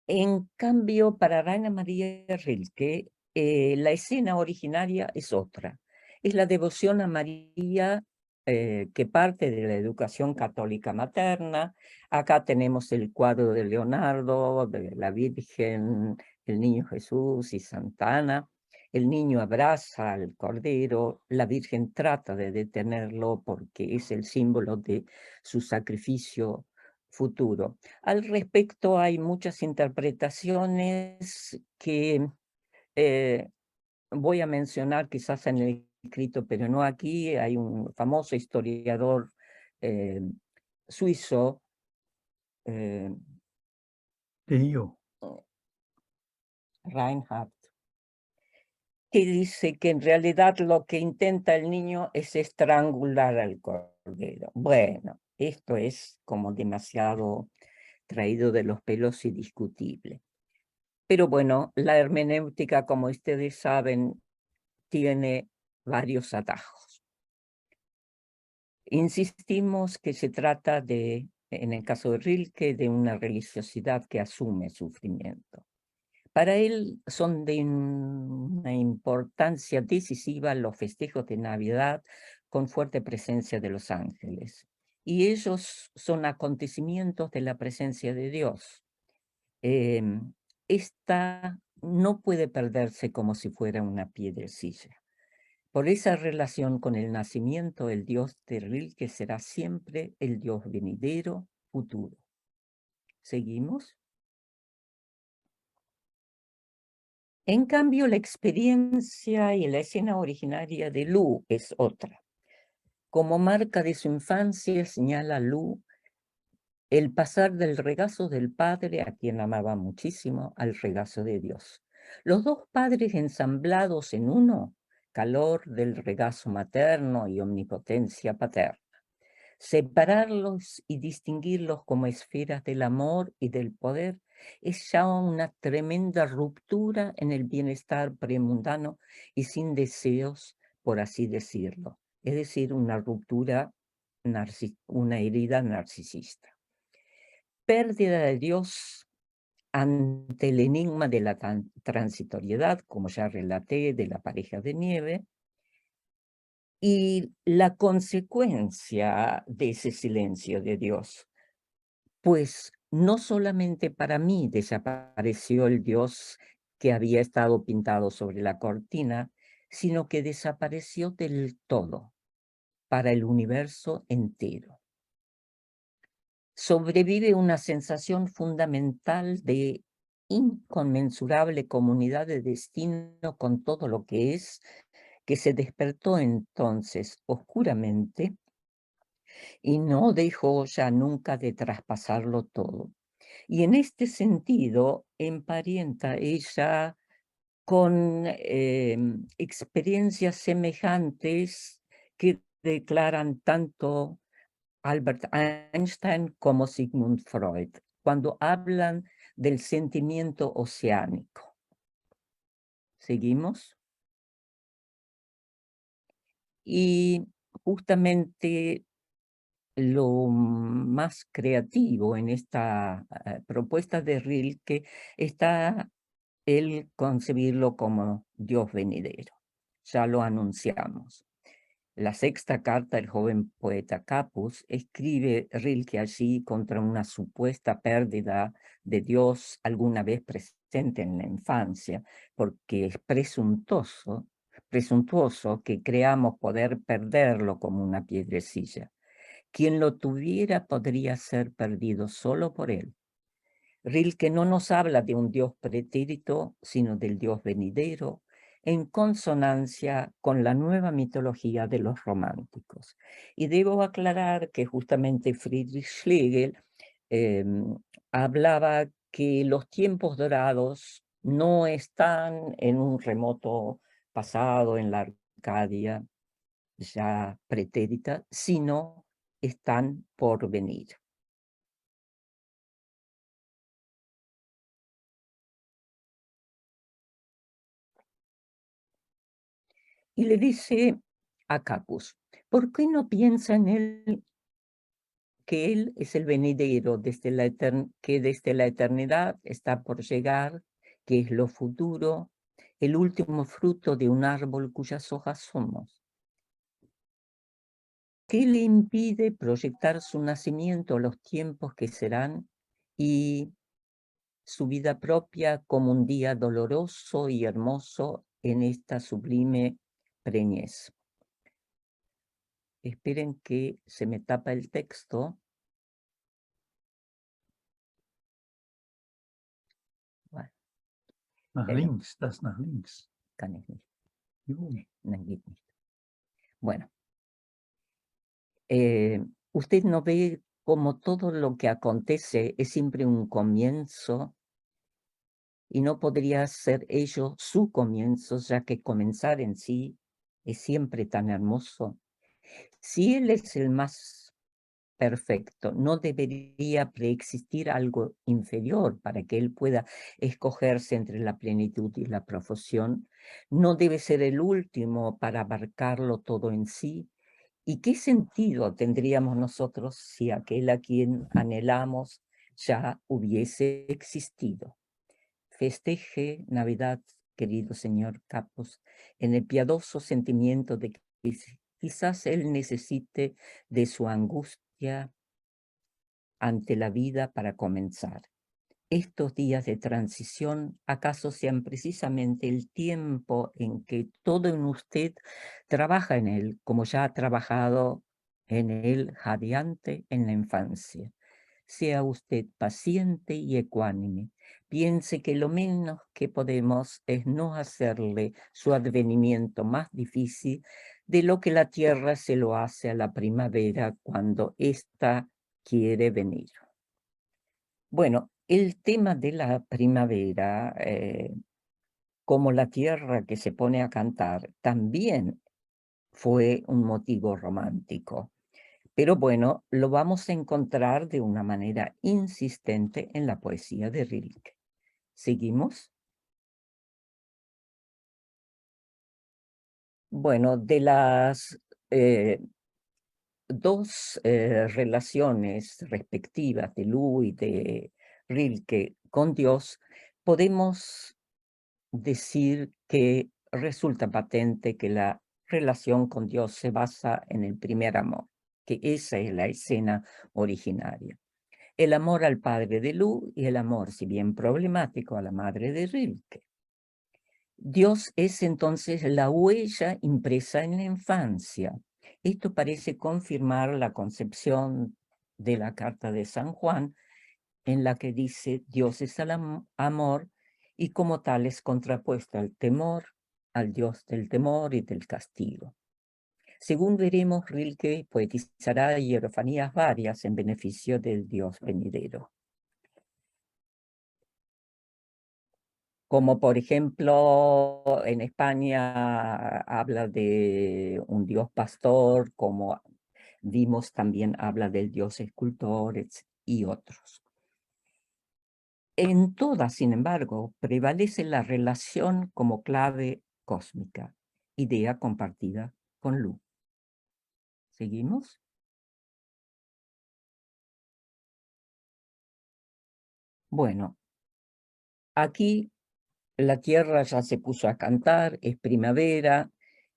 En cambio, para Rainer Maria Rilke, la escena originaria es otra. Es la devoción a María que parte de la educación católica materna. Acá tenemos el cuadro de Leonardo, de la Virgen, el Niño Jesús y Santa Ana. El niño abraza al Cordero, la Virgen trata de detenerlo porque es el símbolo de su sacrificio futuro. Al respecto hay muchas interpretaciones que voy a mencionar quizás en el escrito, pero no aquí. Hay un famoso historiador suizo, Reinhardt, que dice que en realidad lo que intenta el niño es estrangular al Cordero. Bueno, esto es como demasiado traído de los pelos y discutible. Pero bueno, la hermenéutica, como ustedes saben, tiene varios atajos. Insistimos que se trata de, en el caso de Rilke, de una religiosidad que asume sufrimiento. Para él son de una importancia decisiva los festejos de Navidad con fuerte presencia de los ángeles. Y ellos son acontecimientos de la presencia de Dios. Esta no puede perderse como si fuera una piedrecilla. Por esa relación con el nacimiento, el Dios de Rilke será siempre el Dios venidero, futuro. ¿Seguimos? En cambio, la experiencia y la escena originaria de Lu es otra. Como marca de su infancia, señala Lu el pasar del regazo del padre, a quien amaba muchísimo, al regazo de Dios. Los dos padres ensamblados en uno, calor del regazo materno y omnipotencia paterna. Separarlos y distinguirlos como esferas del amor y del poder es ya una tremenda ruptura en el bienestar premundano y sin deseos, por así decirlo. Es decir, una ruptura, una herida narcisista. Pérdida de Dios ante el enigma de la transitoriedad, como ya relaté, de la pareja de nieve, y la consecuencia de ese silencio de Dios. Pues no solamente para mí desapareció el Dios que había estado pintado sobre la cortina, sino que desapareció del todo para el universo entero. Sobrevive una sensación fundamental de inconmensurable comunidad de destino con todo lo que es, que se despertó entonces oscuramente y no dejó ya nunca de traspasarlo todo. Y en este sentido emparenta ella con experiencias semejantes que declaran tanto Albert Einstein como Sigmund Freud, cuando hablan del sentimiento oceánico. ¿Seguimos? Y justamente lo más creativo en esta propuesta de Rilke está el concebirlo como Dios venidero. Ya lo anunciamos. La sexta carta del joven poeta Capus escribe Rilke allí contra una supuesta pérdida de Dios alguna vez presente en la infancia, porque es presuntuoso que creamos poder perderlo como una piedrecilla. Quien lo tuviera podría ser perdido solo por él. Rilke no nos habla de un Dios pretérito, sino del Dios venidero, en consonancia con la nueva mitología de los románticos. Y debo aclarar que justamente Friedrich Schlegel hablaba que los tiempos dorados no están en un remoto pasado, en la Arcadia ya pretérita, sino están por venir. Y le dice a Capus, ¿por qué no piensa en él, que él es el venidero que desde la eternidad está por llegar, que es lo futuro, el último fruto de un árbol cuyas hojas somos? ¿Qué le impide proyectar su nacimiento a los tiempos que serán y su vida propia como un día doloroso y hermoso en esta sublime preñez? Esperen que se me tapa el texto. Bueno, Nach links, das nach links. kann ich nicht. Jo. Nein, geht nicht. Bueno, usted no ve como todo lo que acontece es siempre un comienzo y no podría ser ello su comienzo, ya que comenzar en sí es siempre tan hermoso. Si él es el más perfecto, no debería preexistir algo inferior para que él pueda escogerse entre la plenitud y la profusión. No debe ser el último para abarcarlo todo en sí. ¿Y qué sentido tendríamos nosotros si aquel a quien anhelamos ya hubiese existido? Festeje Navidad, querido señor Capus, en el piadoso sentimiento de que quizás él necesite de su angustia ante la vida para comenzar. Estos días de transición acaso sean precisamente el tiempo en que todo en usted trabaja en él, como ya ha trabajado en él jadeante en la infancia. Sea usted paciente y ecuánime. Piense que lo menos que podemos es no hacerle su advenimiento más difícil de lo que la tierra se lo hace a la primavera cuando ésta quiere venir. Bueno, el tema de la primavera, como la tierra que se pone a cantar, también fue un motivo romántico. Pero bueno, lo vamos a encontrar de una manera insistente en la poesía de Rilke. ¿Seguimos? Bueno, de las dos relaciones respectivas de Lu y de Rilke con Dios, podemos decir que resulta patente que la relación con Dios se basa en el primer amor, que esa es la escena originaria. El amor al padre de Lu y el amor, si bien problemático, a la madre de Rilke. Dios es entonces la huella impresa en la infancia. Esto parece confirmar la concepción de la carta de San Juan, en la que dice Dios es el amor y como tal es contrapuesta al temor, al Dios del temor y del castigo. Según veremos, Rilke poetizará hierofanías varias en beneficio del Dios venidero. Como por ejemplo, en España habla de un Dios pastor, como vimos también habla del Dios escultor y otros. En todas, sin embargo, prevalece la relación como clave cósmica, idea compartida con Lu. ¿Seguimos? Bueno, aquí la tierra ya se puso a cantar, es primavera,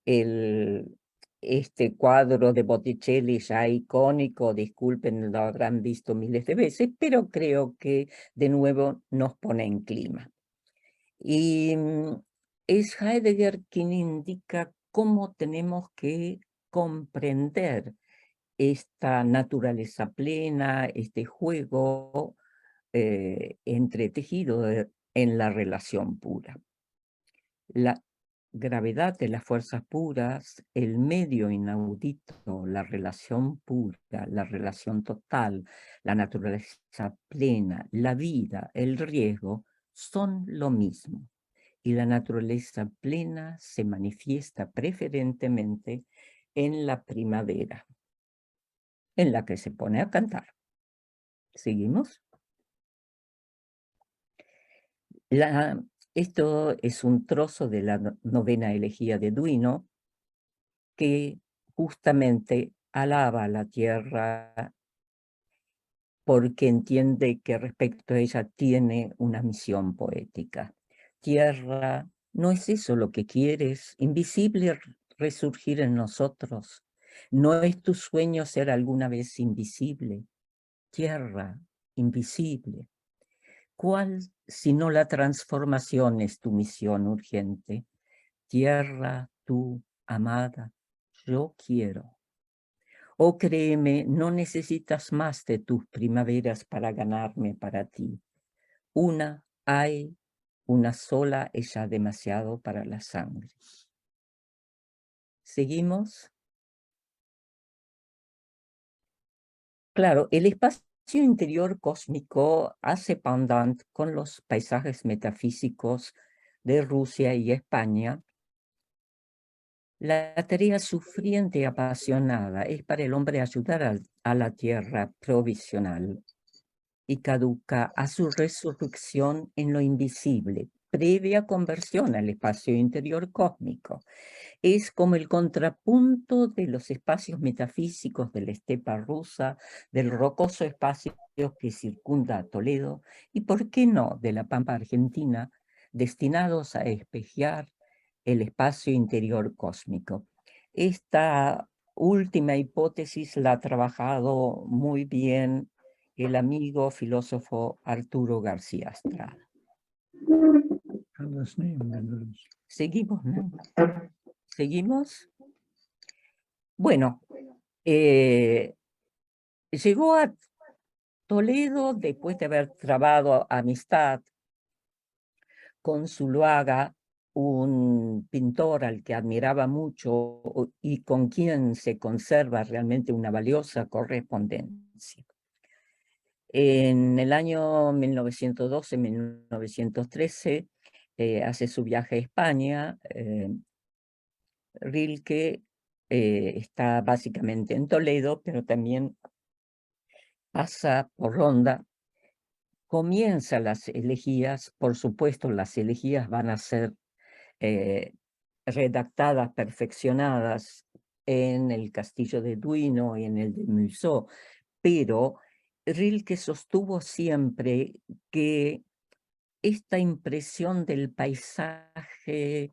este cuadro de Botticelli ya icónico, disculpen, lo habrán visto miles de veces, pero creo que de nuevo nos pone en clima. Y es Heidegger quien indica cómo tenemos que comprender esta naturaleza plena, este juego entretejido en la relación pura. La gravedad de las fuerzas puras, el medio inaudito, la relación pura, la relación total, la naturaleza plena, la vida, el riesgo, son lo mismo. Y la naturaleza plena se manifiesta preferentemente en la primavera, en la que se pone a cantar. ¿Seguimos? Esto es un trozo de la novena elegía de Duino, que justamente alaba a la tierra porque entiende que respecto a ella tiene una misión poética. Tierra, ¿no es eso lo que quieres? Invisible resurgir en nosotros. ¿No es tu sueño ser alguna vez invisible? Tierra, invisible. ¿Cuál, si no la transformación, es tu misión urgente? Tierra, tú, amada, yo quiero. Oh, créeme, no necesitas más de tus primaveras para ganarme para ti. Una hay, una sola es ya demasiado para la sangre. ¿Seguimos? Claro, el espacio interior cósmico hace pendant con los paisajes metafísicos de Rusia y España. La tarea sufriente y apasionada es para el hombre ayudar a la tierra provisional y caduca a su resurrección en lo invisible, previa conversión al espacio interior cósmico. Es como el contrapunto de los espacios metafísicos de la estepa rusa, del rocoso espacio que circunda a Toledo y, ¿por qué no?, de la pampa argentina, destinados a espejear el espacio interior cósmico. Esta última hipótesis la ha trabajado muy bien el amigo filósofo Arturo García Estrada. ¿Seguimos, no? ¿Seguimos? Bueno, llegó a Toledo después de haber trabado amistad con Zuloaga, un pintor al que admiraba mucho y con quien se conserva realmente una valiosa correspondencia. En el año 1912-1913 hace su viaje a España. Rilke está básicamente en Toledo, pero también pasa por Ronda. Comienza las elegías, por supuesto las elegías van a ser redactadas, perfeccionadas en el castillo de Duino y en el de Musó, pero Rilke sostuvo siempre que esta impresión del paisaje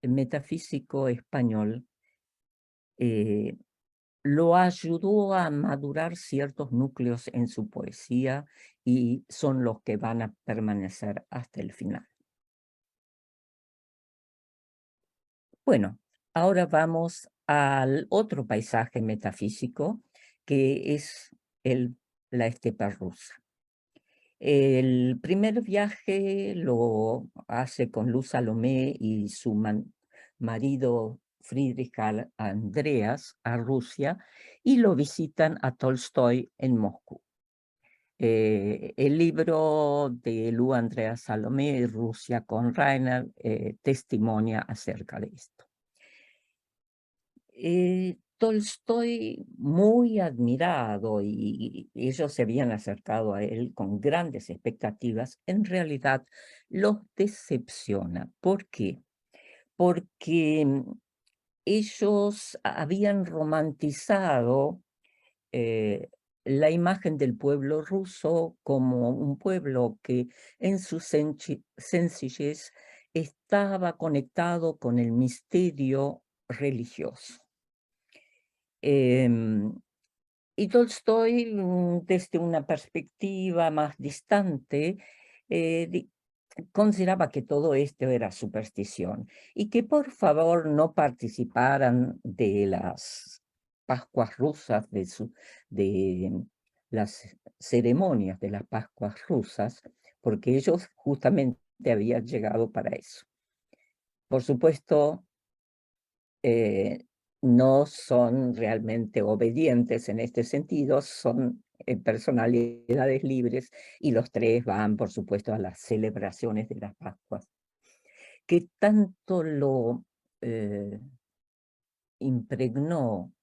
metafísico español lo ayudó a madurar ciertos núcleos en su poesía y son los que van a permanecer hasta el final. Bueno, ahora vamos al otro paisaje metafísico, que es la estepa rusa. El primer viaje lo hace con Luz Salomé y su marido Friedrich Andreas a Rusia y lo visitan a Tolstoy en Moscú. El libro de Luz Andreas Salomé, Rusia con Rainer, testimonia acerca de esto. Tolstoy, muy admirado, y ellos se habían acercado a él con grandes expectativas, en realidad los decepciona. ¿Por qué? Porque ellos habían romantizado la imagen del pueblo ruso como un pueblo que en su sencillez estaba conectado con el misterio religioso. Y Tolstoy, desde una perspectiva más distante, consideraba que todo esto era superstición y que por favor no participaran de las Pascuas rusas, de las ceremonias de las Pascuas rusas, porque ellos justamente habían llegado para eso. Por supuesto, no son realmente obedientes en este sentido, son personalidades libres, y los tres van, por supuesto, a las celebraciones de las Pascuas, que tanto lo impregnó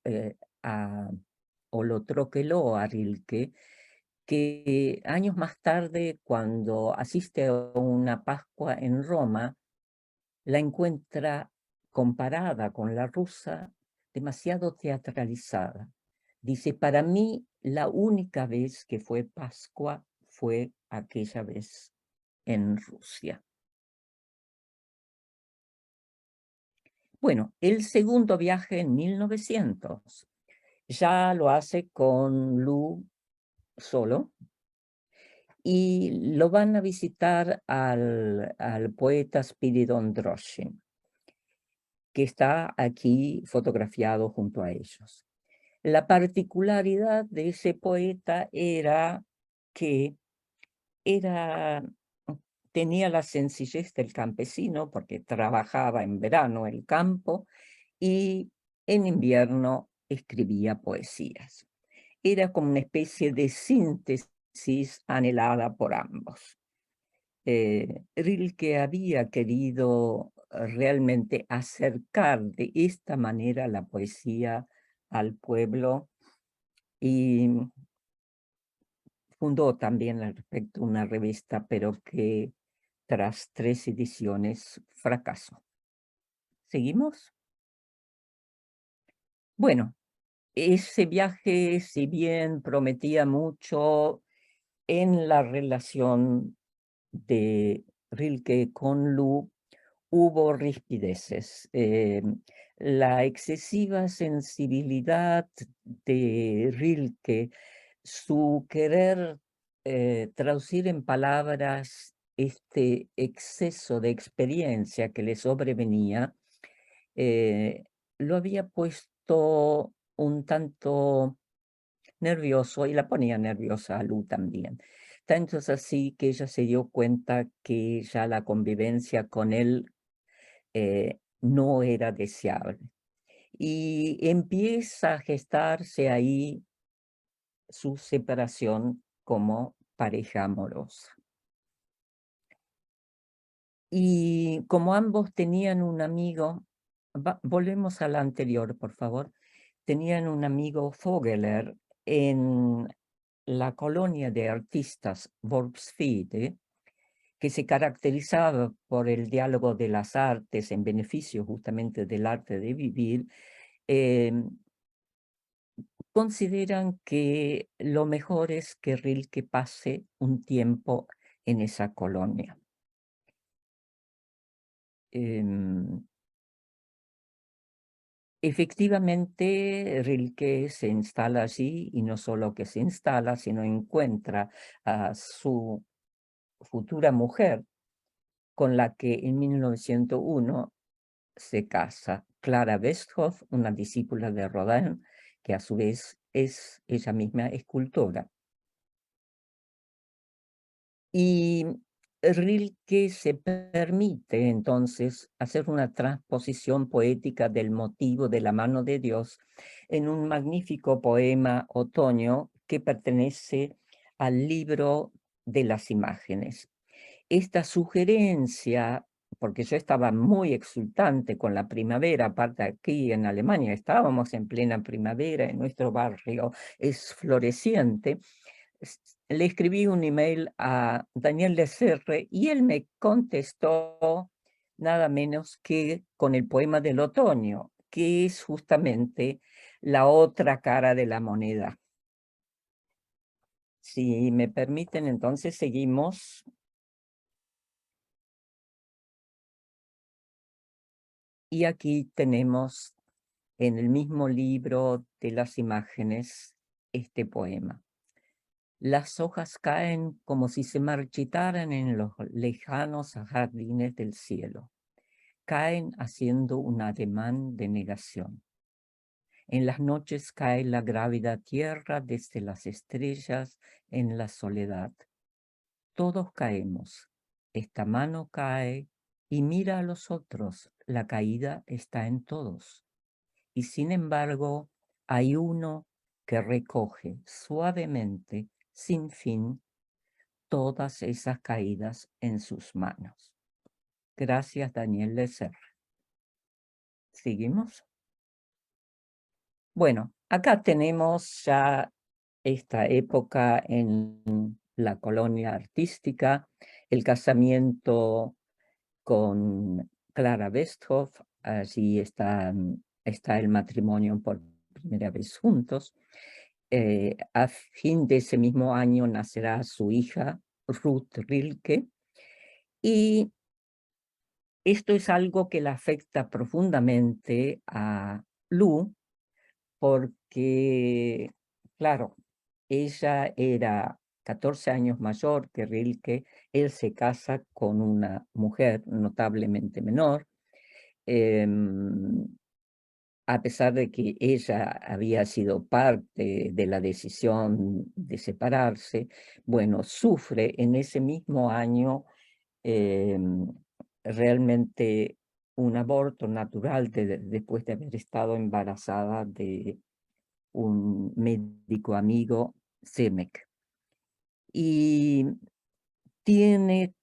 o lo troqueló a Rilke, que años más tarde, cuando asiste a una Pascua en Roma, la encuentra comparada con la rusa demasiado teatralizada. Dice, para mí la única vez que fue Pascua fue aquella vez en Rusia. Bueno, el segundo viaje en 1900 ya lo hace con Lu solo, y lo van a visitar al poeta Spiridon Droshin, que está aquí fotografiado junto a ellos. La particularidad de ese poeta era que tenía la sencillez del campesino, porque trabajaba en verano el campo y en invierno escribía poesías. Era como una especie de síntesis anhelada por ambos. Rilke había querido realmente acercar de esta manera la poesía al pueblo, y fundó también al respecto una revista, pero que tras 3 ediciones fracasó. ¿Seguimos? Bueno, ese viaje, si bien prometía mucho en la relación de Rilke con Lu, hubo rispideces. La excesiva sensibilidad de Rilke, su querer traducir en palabras este exceso de experiencia que le sobrevenía, lo había puesto un tanto nervioso, y la ponía nerviosa a Lu también. Tanto es así que ella se dio cuenta que ya la convivencia con él no era deseable. Y empieza a gestarse ahí su separación como pareja amorosa. Y como ambos tenían un amigo, volvemos a la anterior, por favor. Tenían un amigo, Vogeler, en la colonia de artistas Worpswede, que se caracterizaba por el diálogo de las artes en beneficio justamente del arte de vivir. Consideran que lo mejor es que Rilke pase un tiempo en esa colonia. efectivamente, Rilke se instala allí y no solo que se instala, sino encuentra a su futura mujer con la que en 1901 se casa, Clara Westhoff, una discípula de Rodin, que a su vez es ella misma escultora. Y Rilke se permite entonces hacer una transposición poética del motivo de la mano de Dios en un magnífico poema Otoño que pertenece al libro de las imágenes. Esta sugerencia, porque yo estaba muy exultante con la primavera, aparte aquí en Alemania estábamos en plena primavera, en nuestro barrio es floreciente, le escribí un email a Daniel Lecerre y él me contestó nada menos que con el poema del otoño, que es justamente la otra cara de la moneda. Si me permiten, entonces seguimos. Y aquí tenemos en el mismo libro de las imágenes este poema. Las hojas caen como si se marchitaran en los lejanos jardines del cielo. Caen haciendo un ademán de negación. En las noches cae la grávida tierra desde las estrellas en la soledad. Todos caemos. Esta mano cae y mira a los otros. La caída está en todos. Y sin embargo, hay uno que recoge suavemente, sin fin, todas esas caídas en sus manos. Gracias, Daniel Lecerre. ¿Seguimos? Bueno, acá tenemos ya esta época en la colonia artística, el casamiento con Clara Westhoff, allí está el matrimonio por primera vez juntos. A fin de ese mismo año nacerá su hija, Ruth Rilke, y esto es algo que la afecta profundamente a Lou, porque, claro, ella era 14 años mayor que Rilke, él se casa con una mujer notablemente menor, a pesar de que ella había sido parte de la decisión de separarse, bueno, sufre en ese mismo año realmente un aborto natural después de haber estado embarazada de un médico amigo, Semek. Y tiene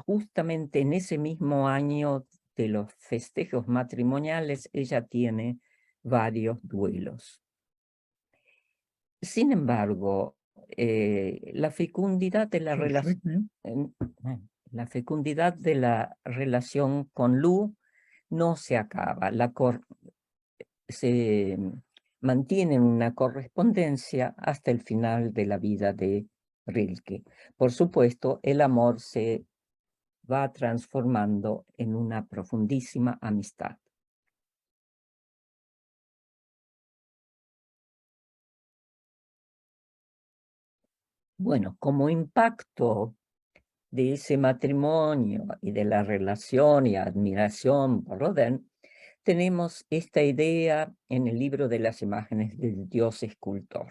justamente en ese mismo año de los festejos matrimoniales, ella tiene varios duelos. Sin embargo, la fecundidad de la relación, la fecundidad de la relación con Lou no se acaba, se mantiene una correspondencia hasta el final de la vida de Rilke. Por supuesto, el amor se va transformando en una profundísima amistad. Bueno, como impacto de ese matrimonio y de la relación y admiración por Rodin, tenemos esta idea en el libro de las imágenes del Dios escultor.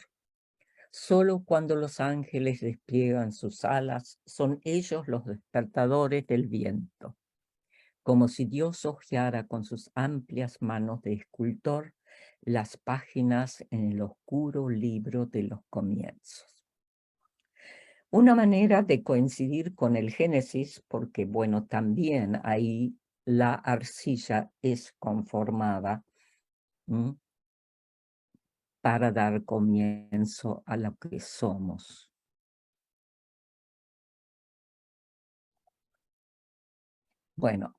Solo cuando los ángeles despliegan sus alas son ellos los despertadores del viento, como si Dios hojeara con sus amplias manos de escultor las páginas en el oscuro libro de los comienzos. Una manera de coincidir con el Génesis, porque bueno, también ahí la arcilla es conformada para dar comienzo a lo que somos. Bueno,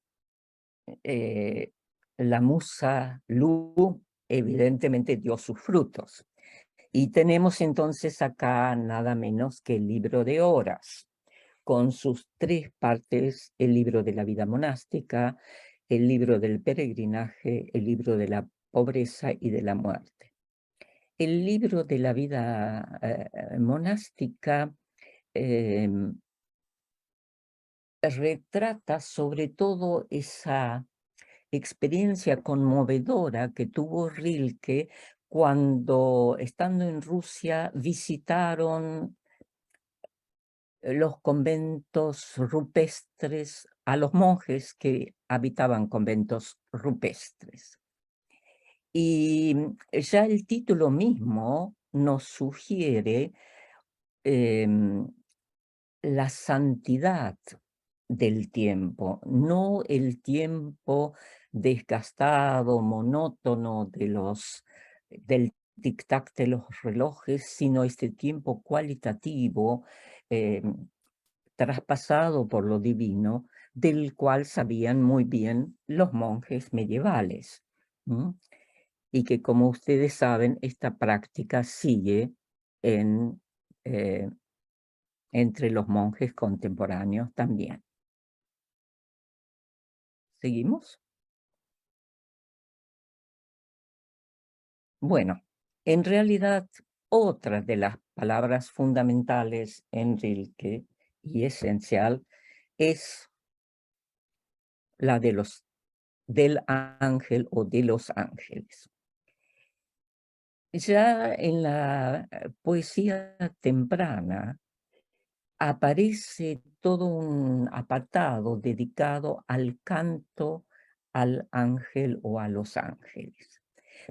la musa Lou evidentemente dio sus frutos. Y tenemos entonces acá nada menos que el libro de Horas, con sus 3 partes: el libro de la vida monástica, el libro del peregrinaje, el libro de la pobreza y de la muerte. El libro de la vida monástica retrata sobre todo esa experiencia conmovedora que tuvo Rilke cuando, estando en Rusia, visitaron los conventos rupestres, a los monjes que habitaban conventos rupestres. Y ya el título mismo nos sugiere la santidad del tiempo, no el tiempo desgastado, monótono del tic-tac de los relojes, sino este tiempo cualitativo, traspasado por lo divino, del cual sabían muy bien los monjes medievales. Y que, como ustedes saben, esta práctica sigue entre los monjes contemporáneos también. ¿Seguimos? Bueno, en realidad, otra de las palabras fundamentales en Rilke y esencial es la del ángel o de los ángeles. Ya en la poesía temprana aparece todo un apartado dedicado al canto al ángel o a los ángeles.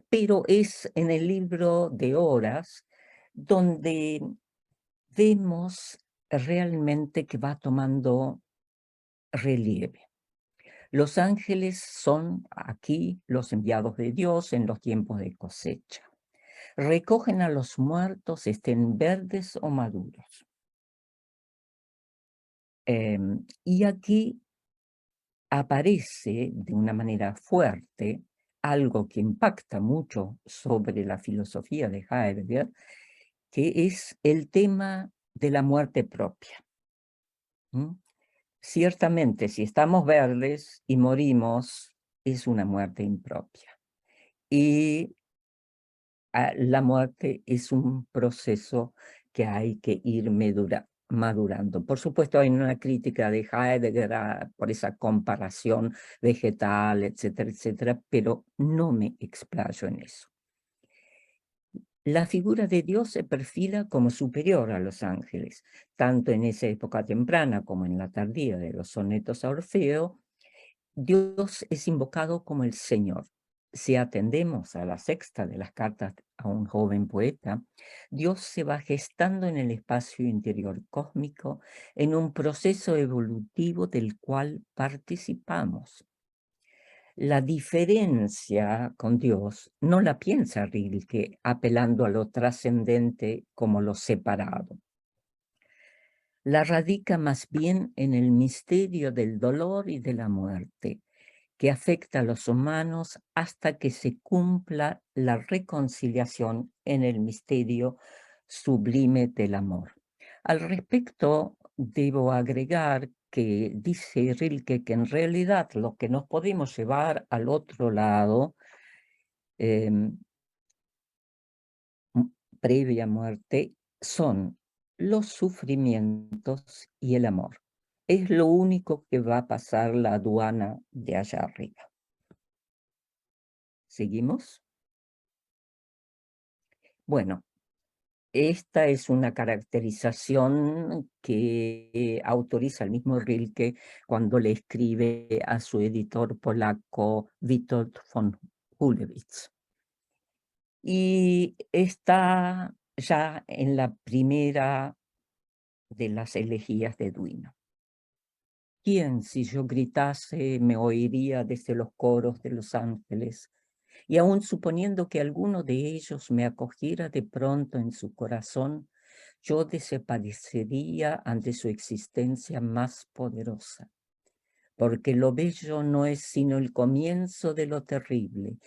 Pero es en el libro de Horas donde vemos realmente que va tomando relieve. Los ángeles son aquí los enviados de Dios en los tiempos de cosecha. Recogen a los muertos, estén verdes o maduros. Y aquí aparece de una manera fuerte algo que impacta mucho sobre la filosofía de Heidegger, que es el tema de la muerte propia. Ciertamente, si estamos verdes y morimos, es una muerte impropia. Y la muerte es un proceso que hay que ir madurando. Por supuesto, hay una crítica de Heidegger por esa comparación vegetal, etcétera, etcétera, pero no me explayo en eso. La figura de Dios se perfila como superior a los ángeles, tanto en esa época temprana como en la tardía de los sonetos a Orfeo. Dios es invocado como el Señor. Si atendemos a la sexta de las cartas a un joven poeta, Dios se va gestando en el espacio interior cósmico en un proceso evolutivo del cual participamos. La diferencia con Dios no la piensa Rilke apelando a lo trascendente como lo separado. La radica más bien en el misterio del dolor y de la muerte, que afecta a los humanos hasta que se cumpla la reconciliación en el misterio sublime del amor. Al respecto, debo agregar que dice Rilke que en realidad lo que nos podemos llevar al otro lado, previa muerte, son los sufrimientos y el amor. Es lo único que va a pasar la aduana de allá arriba. ¿Seguimos? Bueno, esta es una caracterización que autoriza el mismo Rilke cuando le escribe a su editor polaco Witold von Hulewitz. Y está ya en la primera de las elegías de Duino. ¿Quién, si yo gritase, me oiría desde los coros de los ángeles? Y aun suponiendo que alguno de ellos me acogiera de pronto en su corazón, yo desaparecería ante su existencia más poderosa. Porque lo bello no es sino el comienzo de lo terrible,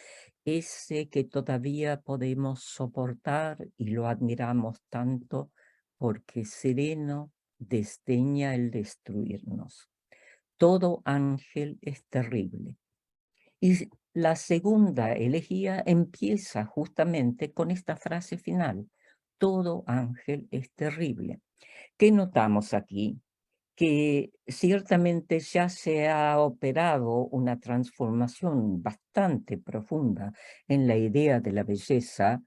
ese que todavía podemos soportar y lo admiramos tanto porque sereno desdeña el destruirnos. Todo ángel es terrible. Y la segunda elegía empieza justamente con esta frase final: todo ángel es terrible. ¿Qué notamos aquí? Que ciertamente ya se ha operado una transformación bastante profunda en la idea de la belleza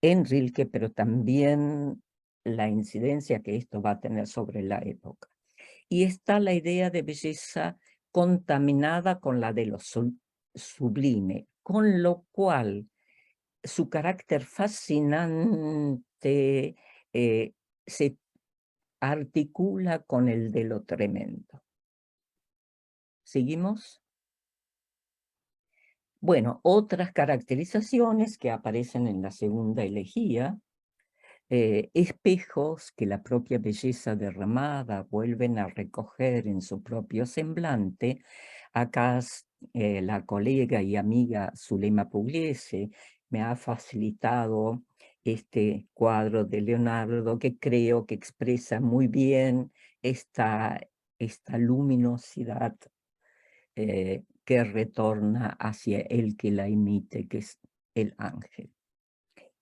en Rilke, pero también la incidencia que esto va a tener sobre la época. Y está la idea de belleza contaminada con la de lo sublime, con lo cual su carácter fascinante se articula con el de lo tremendo. ¿Seguimos? Bueno, otras caracterizaciones que aparecen en la segunda elegía, espejos que la propia belleza derramada vuelven a recoger en su propio semblante. Acá la colega y amiga Zulema Pugliese me ha facilitado este cuadro de Leonardo, que creo que expresa muy bien esta luminosidad que retorna hacia el que la imite, que es el ángel.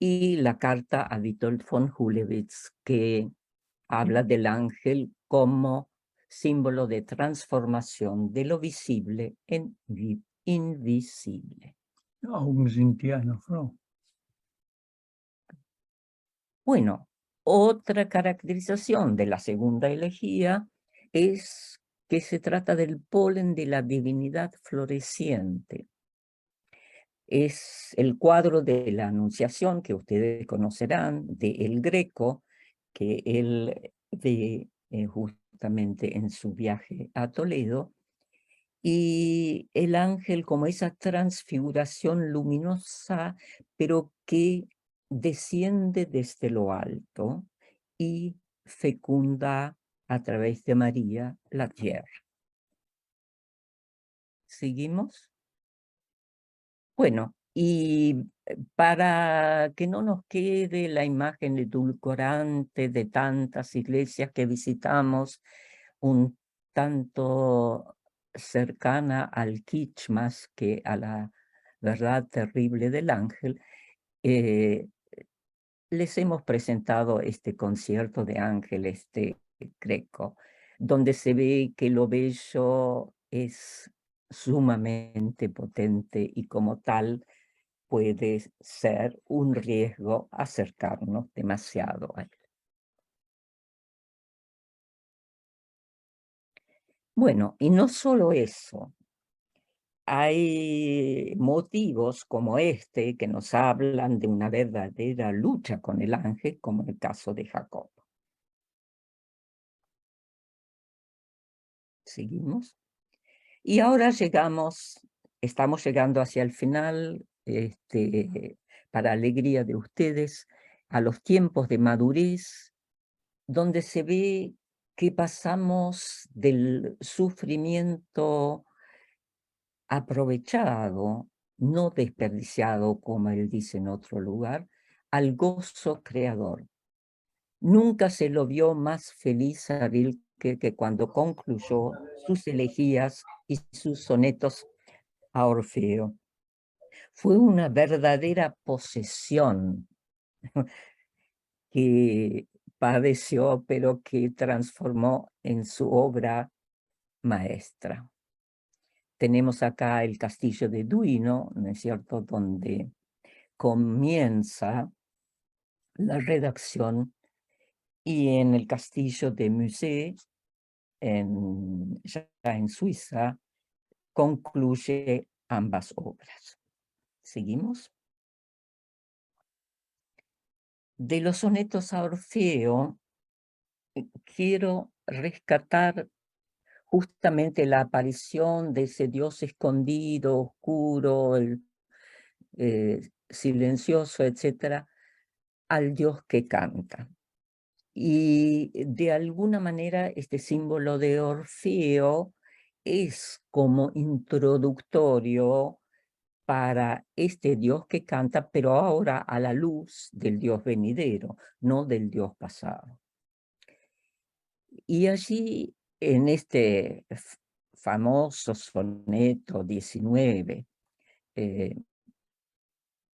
Y la carta a Witold von Hulewitz, que habla del ángel como símbolo de transformación de lo visible en invisible. Augen sind die einer Frau. Bueno, otra caracterización de la segunda elegía es que se trata del polen de la divinidad floreciente. Es el cuadro de la Anunciación que ustedes conocerán de El Greco, que él ve justamente en su viaje a Toledo, y el ángel como esa transfiguración luminosa, pero que desciende desde lo alto y fecunda a través de María la tierra. ¿Seguimos? Bueno, y para que no nos quede la imagen edulcorante de tantas iglesias que visitamos, un tanto cercana al kitsch más que a la verdad terrible del ángel, les hemos presentado este concierto de ángeles de Greco, donde se ve que lo bello es sumamente potente y como tal puede ser un riesgo acercarnos demasiado a él. Bueno, y no solo eso, hay motivos como este que nos hablan de una verdadera lucha con el ángel, como el caso de Jacob. ¿Seguimos? Y ahora estamos llegando hacia el final, para alegría de ustedes, a los tiempos de madurez, donde se ve que pasamos del sufrimiento aprovechado, no desperdiciado, como él dice en otro lugar, al gozo creador. Nunca se lo vio más feliz a Rilke que cuando concluyó sus elegías y sus sonetos a Orfeo. Fue una verdadera posesión que padeció, pero que transformó en su obra maestra. Tenemos acá el castillo de Duino, ¿no es cierto?, donde comienza la redacción, y en el castillo de Musée, ya en Suiza, concluye ambas obras. ¿Seguimos? De los sonetos a Orfeo, quiero rescatar justamente la aparición de ese Dios escondido, oscuro, silencioso, etcétera, al Dios que canta. Y de alguna manera este símbolo de Orfeo es como introductorio para este Dios que canta, pero ahora a la luz del Dios venidero, no del Dios pasado. Y allí, en este famoso soneto 19,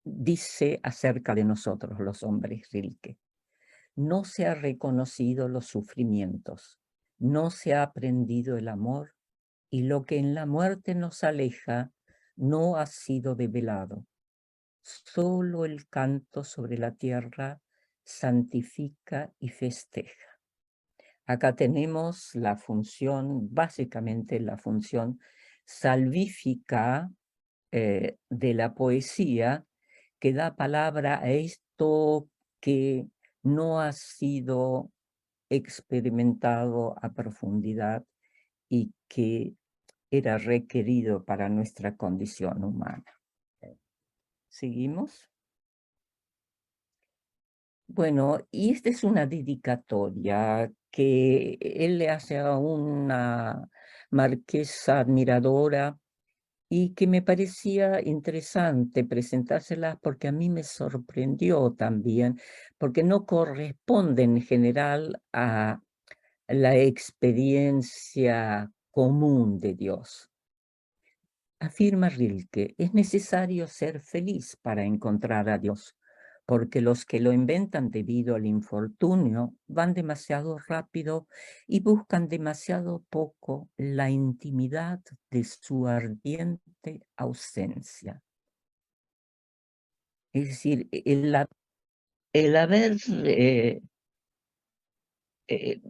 dice acerca de nosotros los hombres, Rilke: no se ha reconocido los sufrimientos, no se ha aprendido el amor, y lo que en la muerte nos aleja no ha sido develado. Solo el canto sobre la tierra santifica y festeja. Acá tenemos la función, básicamente la función salvífica de la poesía, que da palabra a esto que no ha sido experimentado a profundidad y que era requerido para nuestra condición humana. ¿Seguimos? Bueno, y esta es una dedicatoria que él le hace a una marquesa admiradora y que me parecía interesante presentárselas porque a mí me sorprendió también, porque no corresponde en general a la experiencia común de Dios. Afirma Rilke: es necesario ser feliz para encontrar a Dios, porque los que lo inventan debido al infortunio van demasiado rápido y buscan demasiado poco la intimidad de su ardiente ausencia. Es decir, el haber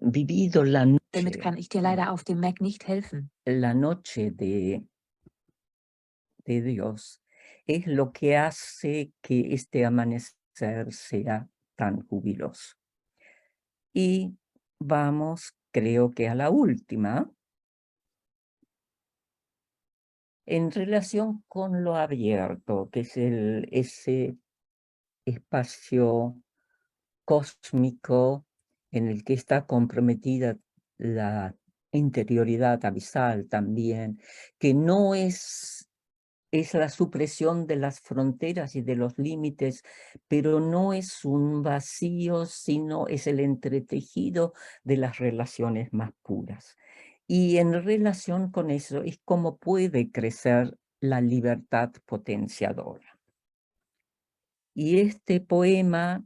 vivido la Damit noche, kann ich dir leider auf dem Mac nicht helfen. la noche de Dios, es lo que hace que este amanecer sea tan jubiloso. Y vamos, creo que a la última, en relación con lo abierto, que es ese espacio cósmico en el que está comprometida la interioridad abisal también, que no es la supresión de las fronteras y de los límites, pero no es un vacío, sino es el entretejido de las relaciones más puras. Y en relación con eso es como puede crecer la libertad potenciadora. Y este poema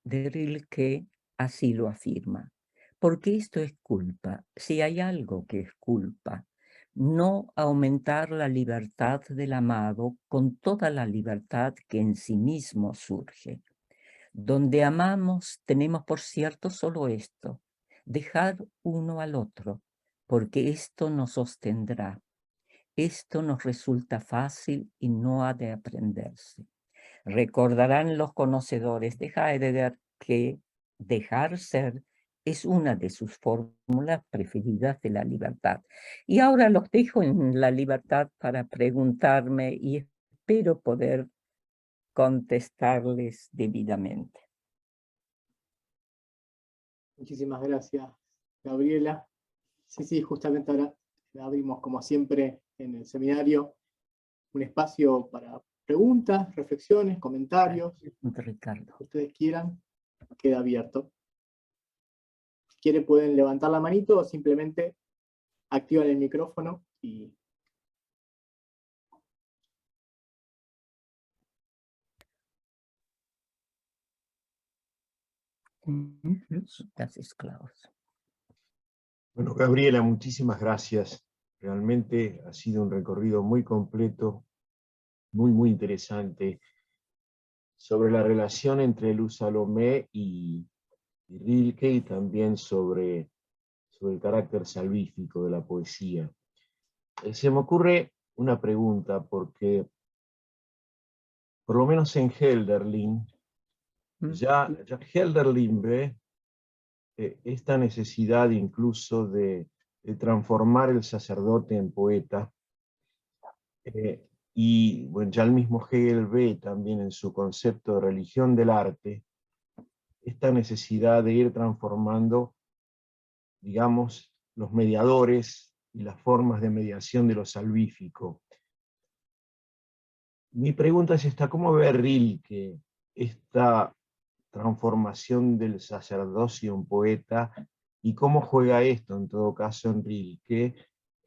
de Rilke así lo afirma. Porque esto es culpa. Si hay algo que es culpa, no aumentar la libertad del amado con toda la libertad que en sí mismo surge. Donde amamos tenemos por cierto solo esto: dejar uno al otro, porque esto nos sostendrá. Esto nos resulta fácil y no ha de aprenderse. Recordarán los conocedores de Heidegger que dejar ser es una de sus fórmulas preferidas de la libertad. Y ahora los dejo en la libertad para preguntarme y espero poder contestarles debidamente. Muchísimas gracias, Gabriela. Sí, justamente ahora abrimos, como siempre, en el seminario, un espacio para preguntas, reflexiones, comentarios. Ricardo. Que ustedes quieran, queda abierto. Si quieren pueden levantar la manito o simplemente activan el micrófono y... Gracias, Klaus. Bueno, Gabriela, muchísimas gracias. Realmente ha sido un recorrido muy completo, muy interesante, sobre la relación entre Luz Salomé y Rilke, y también sobre el carácter salvífico de la poesía. Se me ocurre una pregunta, porque por lo menos en Hölderlin, ya Hölderlin ve esta necesidad incluso de transformar el sacerdote en poeta, y bueno, ya el mismo Hegel ve también en su concepto de religión del arte esta necesidad de ir transformando, digamos, los mediadores y las formas de mediación de lo salvífico. Mi pregunta es esta: ¿cómo ve Rilke esta transformación del sacerdocio en poeta, y cómo juega esto, en todo caso, en Rilke,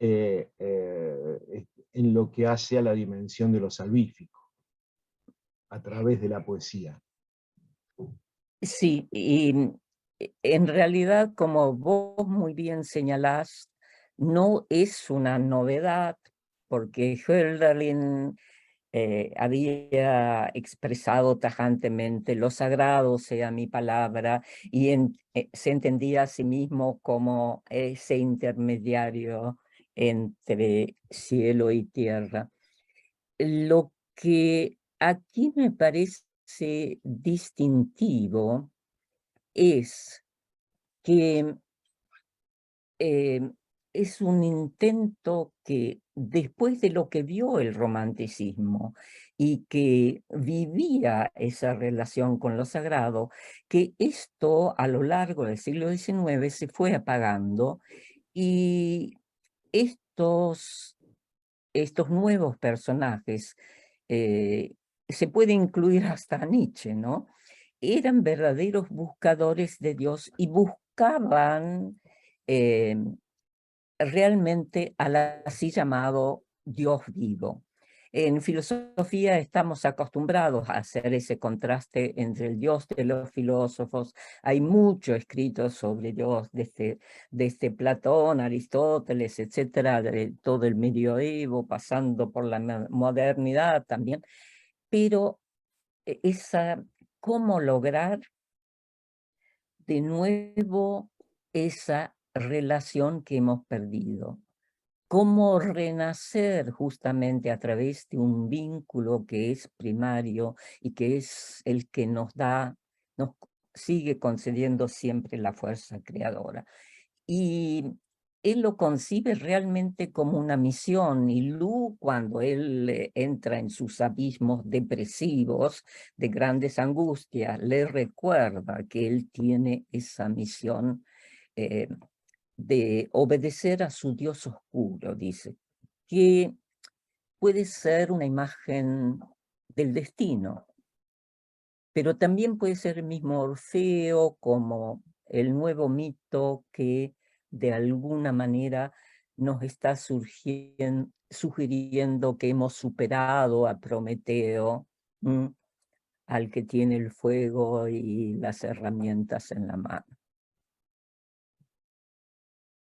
en lo que hace a la dimensión de lo salvífico, a través de la poesía. Sí, y en realidad, como vos muy bien señalás, no es una novedad, porque Hölderlin había expresado tajantemente lo sagrado sea mi palabra, y se entendía a sí mismo como ese intermediario entre cielo y tierra. Lo que aquí me parece distintivo es que es un intento que, después de lo que vio el romanticismo y que vivía esa relación con lo sagrado, que esto a lo largo del siglo XIX se fue apagando, y estos nuevos personajes, se puede incluir hasta a Nietzsche, ¿no? Eran verdaderos buscadores de Dios y buscaban realmente al así llamado Dios vivo. En filosofía estamos acostumbrados a hacer ese contraste entre el Dios de los filósofos. Hay mucho escrito sobre Dios desde Platón, Aristóteles, etcétera, de todo el medioevo, pasando por la modernidad también. Pero cómo lograr de nuevo esa relación que hemos perdido. Cómo renacer justamente a través de un vínculo que es primario y que es el que nos sigue concediendo siempre la fuerza creadora. Y él lo concibe realmente como una misión, y Lu, cuando él entra en sus abismos depresivos de grandes angustias, le recuerda que él tiene esa misión de obedecer a su Dios oscuro, dice, que puede ser una imagen del destino, pero también puede ser el mismo Orfeo como el nuevo mito que de alguna manera nos está sugiriendo que hemos superado a Prometeo, al que tiene el fuego y las herramientas en la mano.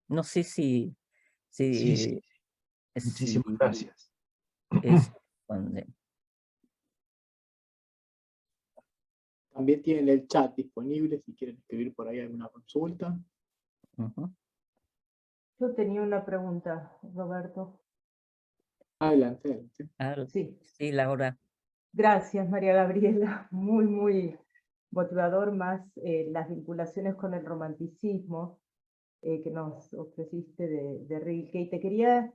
No sé si Sí. Muchísimas gracias. es donde... También tienen el chat disponible si quieren escribir por ahí alguna consulta. Yo tenía una pregunta, Roberto. Adelante. Sí. Sí, Laura. Gracias, María Gabriela. Muy, muy motivador, más las vinculaciones con el romanticismo que nos ofreciste de Rilke. Y te quería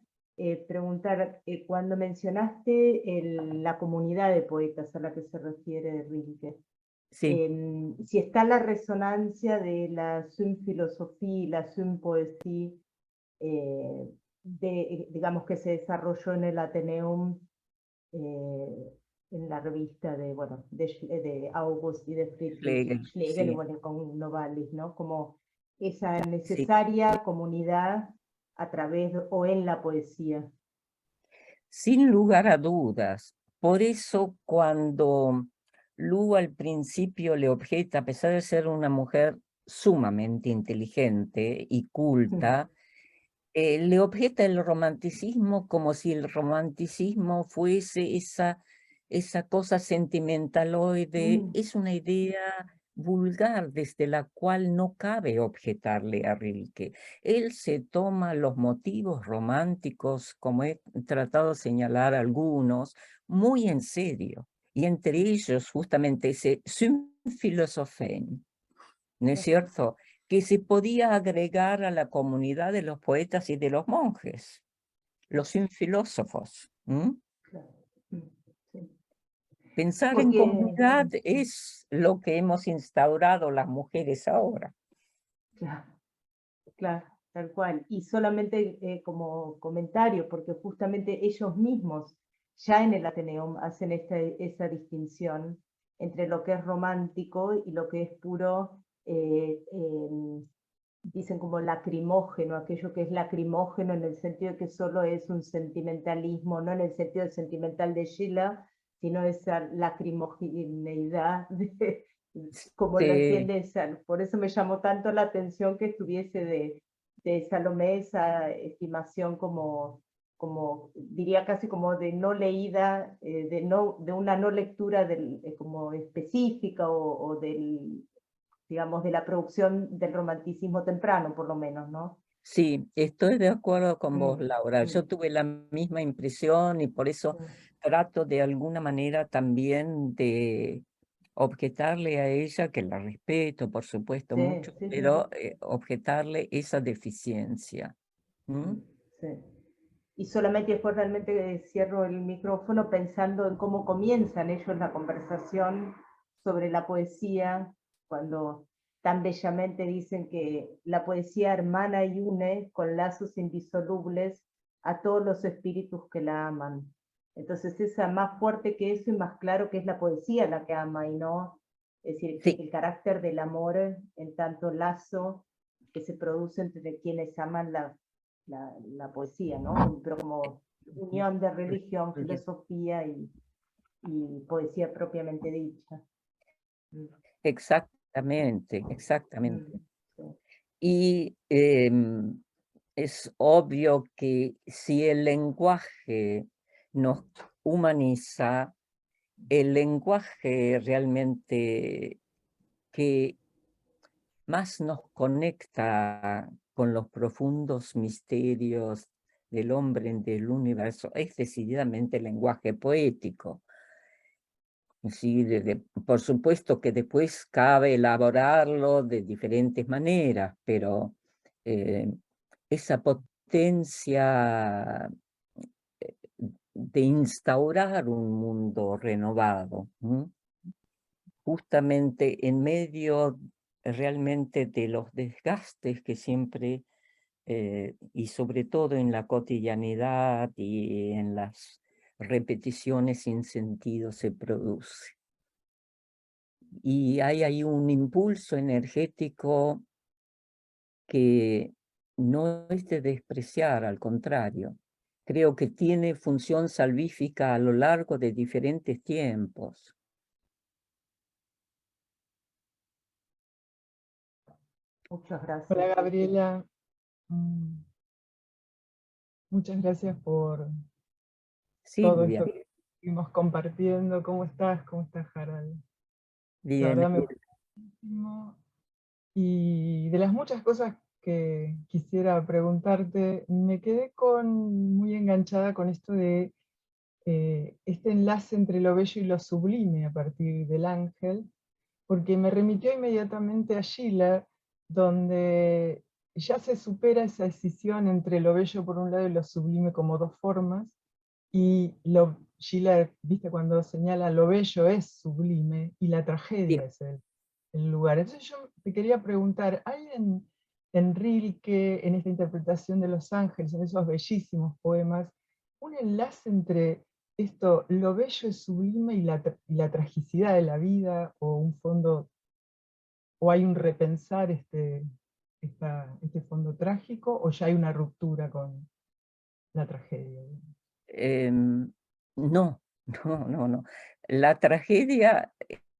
preguntar, cuando mencionaste la comunidad de poetas a la que se refiere Rilke, Sí. si está la resonancia de la Filosofía, la Poesía, digamos que se desarrolló en el Ateneum, en la revista de August y de Friedrich Schlegel, Sí. bueno, con Novalis, ¿no? Como esa Sí. necesaria comunidad a través o en la poesía. Sin lugar a dudas. Por eso cuando Lu al principio le objeta, a pesar de ser una mujer sumamente inteligente y culta, le objeta el romanticismo como si el romanticismo fuese esa cosa sentimentaloide. Es una idea vulgar desde la cual no cabe objetarle a Rilke. Él se toma los motivos románticos, como he tratado de señalar algunos, muy en serio, y entre ellos justamente ese Philosophen, ¿no es cierto?, que se podía agregar a la comunidad de los poetas y de los monjes, los filósofos. Pensar en comunidad es lo que hemos instaurado las mujeres ahora. Claro, tal cual. Y solamente como comentario, porque justamente ellos mismos ya en el Ateneum hacen esa distinción entre lo que es romántico y lo que es puro dicen como lacrimógeno, aquello que es lacrimógeno en el sentido de que solo es un sentimentalismo, no en el sentido sentimental de Schiller, sino esa lacrimogeneidad como lo Sí, entiende esa. Por eso me llamó tanto la atención que estuviese de Salomé esa estimación como diría casi como de no leída, de una no lectura como específica o del, digamos, de la producción del romanticismo temprano, por lo menos, ¿no? sí, estoy de acuerdo con vos, Mm, Laura. Yo mm, tuve la misma impresión y por eso mm, trato de alguna manera también de objetarle a ella, que la respeto, por supuesto, sí, mucho, sí, sí, pero objetarle esa deficiencia. ¿Mm? mm, sí. Y solamente después realmente cierro el micrófono pensando en cómo comienzan ellos la conversación sobre la poesía, cuando tan bellamente dicen que la poesía hermana y une con lazos indisolubles a todos los espíritus que la aman. Entonces es más fuerte que eso y más claro que es la poesía la que ama y no, es decir, Sí, el carácter del amor en tanto lazo que se produce entre quienes aman la poesía, ¿no? Pero como unión de religión, filosofía y poesía propiamente dicha. Mm, exactamente, exactamente. mm, sí. Y es obvio que si el lenguaje nos humaniza, el lenguaje realmente que más nos conecta con los profundos misterios del hombre, del universo, es decididamente el lenguaje poético. Sí, por supuesto que después cabe elaborarlo de diferentes maneras, pero eh, esa potencia de instaurar un mundo renovado, ¿m? Justamente en medio realmente de los desgastes que siempre, y sobre todo en la cotidianidad y en las repeticiones sin sentido se produce. Y hay ahí un impulso energético que no es de despreciar, al contrario. Creo que tiene función salvífica a lo largo de diferentes tiempos. Muchas gracias. Hola Gabriela. Mm, Muchas gracias por todo Silvia, esto que estuvimos compartiendo. ¿Cómo estás? ¿Cómo estás, Harald? La bien. verdad me gustó muchísimo. Y de las muchas cosas que quisiera preguntarte, me quedé muy enganchada con esto de este enlace entre lo bello y lo sublime a partir del ángel, porque me remitió inmediatamente a Schiller, donde ya se supera esa escisión entre lo bello por un lado y lo sublime como dos formas, y Schiller, viste, cuando señala lo bello es sublime y la Sí, tragedia es el lugar. Entonces yo te quería preguntar, ¿hay en Rilke, en esta interpretación de Los Ángeles, en esos bellísimos poemas, un enlace entre esto, lo bello es sublime y la tragicidad de la vida, o un fondo, o hay un repensar este fondo trágico, o ya hay una ruptura con la tragedia? no, no. La tragedia,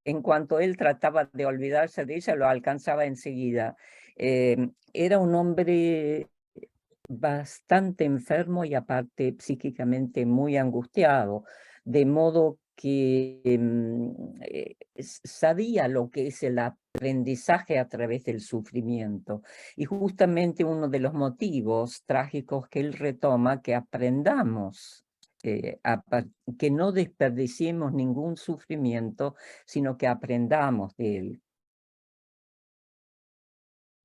en cuanto él trataba de olvidarse de ella, lo alcanzaba enseguida. Era un hombre bastante enfermo y aparte psíquicamente muy angustiado, de modo que sabía lo que es el aprendizaje a través del sufrimiento. Y justamente uno de los motivos trágicos que él retoma, que aprendamos, que no desperdiciemos ningún sufrimiento, sino que aprendamos de él.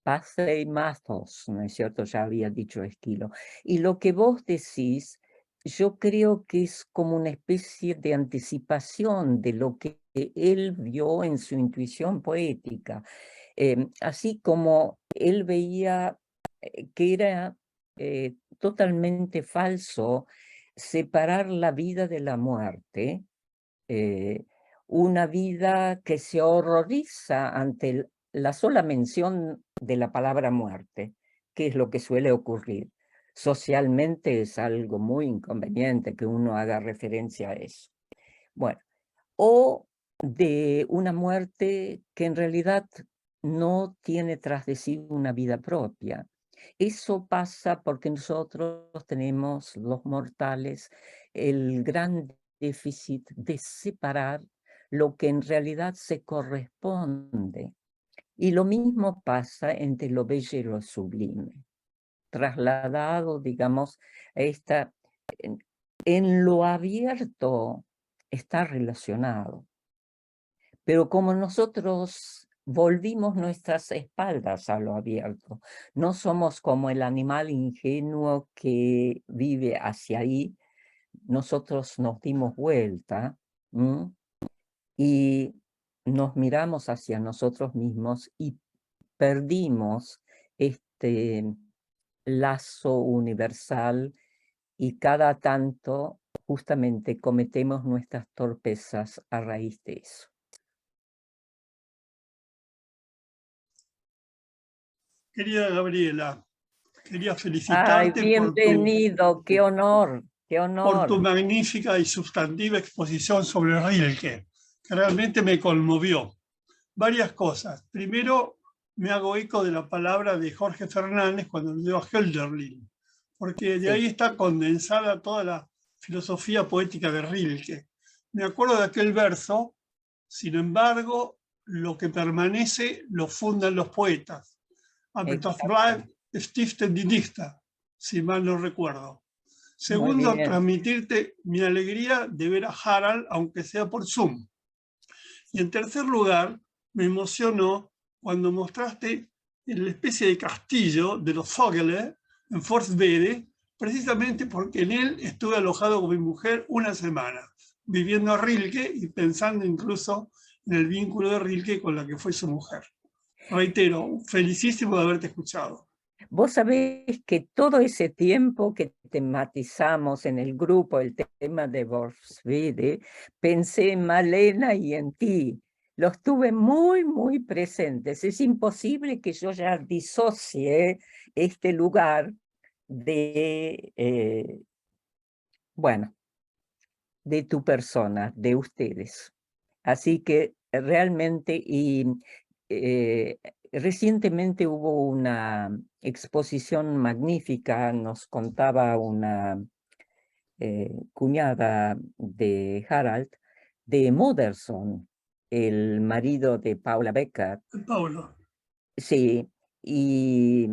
Pase y Mathos, ¿no es cierto? Ya había dicho Esquilo. Y lo que vos decís, yo creo que es como una especie de anticipación de lo que él vio en su intuición poética. Así como él veía que era totalmente falso separar la vida de la muerte, una vida que se horroriza ante la sola mención de la palabra muerte, que es lo que suele ocurrir. Socialmente es algo muy inconveniente que uno haga referencia a eso. Bueno, o de una muerte que en realidad no tiene tras de sí una vida propia. Eso pasa porque nosotros tenemos, los mortales, el gran déficit de separar lo que en realidad se corresponde. Y lo mismo pasa entre lo bello y lo sublime. Trasladado, digamos, a en lo abierto está relacionado. Pero como nosotros volvimos nuestras espaldas a lo abierto, no somos como el animal ingenuo que vive hacia ahí, nosotros nos dimos vuelta y nos miramos hacia nosotros mismos y perdimos este lazo universal y cada tanto justamente cometemos nuestras torpezas a raíz de eso. Querida Gabriela, quería Ay, felicitarte bienvenido, qué honor, qué por tu honor. magnífica y sustantiva exposición sobre Rilke, que realmente me conmovió. Varias cosas. Primero, me hago eco de la palabra de Jorge Fernández cuando leo a Hölderlin, porque de ahí está condensada toda la filosofía poética de Rilke. Me acuerdo de aquel verso: sin embargo, lo que permanece lo fundan los poetas. Aber das bleibt stiften die Dichter, si mal no recuerdo. Segundo, transmitirte mi alegría de ver a Harald, aunque sea por Zoom. Y en tercer lugar, me emocionó cuando mostraste la especie de castillo de los Vogele en Forsvede, precisamente porque en él estuve alojado con mi mujer una semana, viviendo a Rilke y pensando incluso en el vínculo de Rilke con la que fue su mujer. Reitero, felicísimo de haberte escuchado. Vos sabés que todo ese tiempo que tematizamos en el grupo el tema de Forsvede, pensé en Malena y en ti. Los tuve muy, muy presentes. Es imposible que yo ya disocie este lugar de, bueno, de tu persona, de ustedes. Así que realmente, y recientemente hubo una exposición magnífica, nos contaba una cuñada de Harald, de Modersohn, el marido de Paula Becker. Paula. Sí, y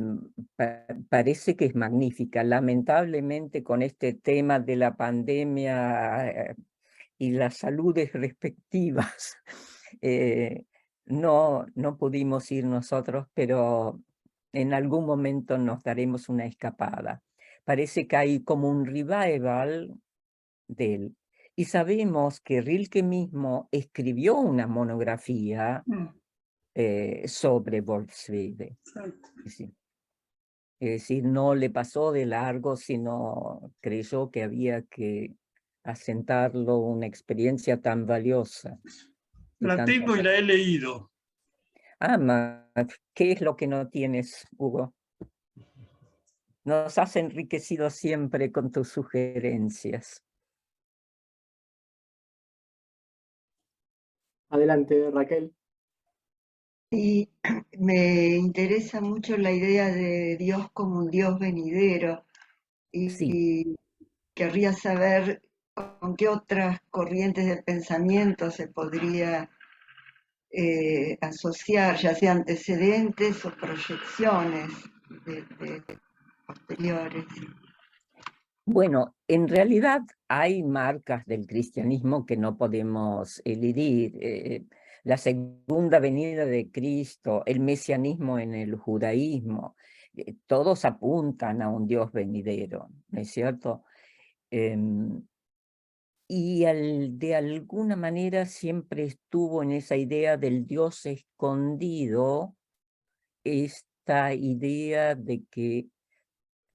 parece que es magnífica. Lamentablemente con este tema de la pandemia y las saludes respectivas, no pudimos ir nosotros, pero en algún momento nos daremos una escapada. Parece que hay como un revival de él. Y sabemos que Rilke mismo escribió una monografía sobre Volkswagen. Sí. Es decir, no le pasó de largo, sino creyó que había que asentarlo una experiencia tan valiosa. La tengo y la he leído. ¿Qué es lo que no tienes, Hugo? Nos has enriquecido siempre con tus sugerencias. Adelante, Raquel. Y me interesa mucho la idea de Dios como un Dios venidero y querría saber con qué otras corrientes del pensamiento se podría asociar, ya sea antecedentes o proyecciones de posteriores. Bueno, en realidad hay marcas del cristianismo que no podemos elidir. La segunda venida de Cristo, el mesianismo en el judaísmo, todos apuntan a un Dios venidero, ¿no es cierto? Y de alguna manera siempre estuvo en esa idea del Dios escondido, esta idea de que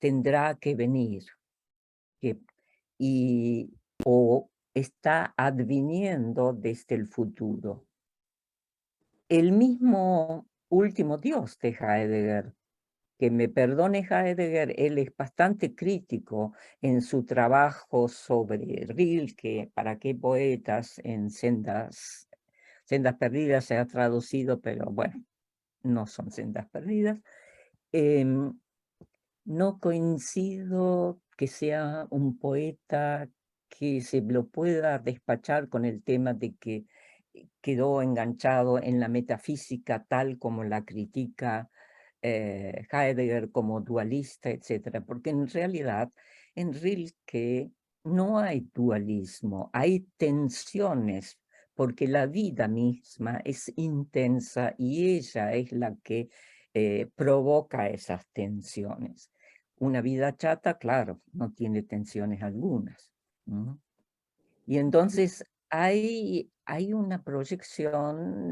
tendrá que venir. O está adviniendo desde el futuro. El mismo último Dios de Heidegger. Que me perdone Heidegger, él es bastante crítico en su trabajo sobre Rilke, para qué poetas, en Sendas Perdidas se ha traducido, pero bueno, no son Sendas Perdidas. No coincido que sea un poeta que se lo pueda despachar con el tema de que quedó enganchado en la metafísica tal como la critica Heidegger como dualista, etc. Porque en realidad en Rilke no hay dualismo, hay tensiones, porque la vida misma es intensa y ella es la que provoca esas tensiones. Una vida chata, claro, no tiene tensiones algunas. Y entonces hay una proyección,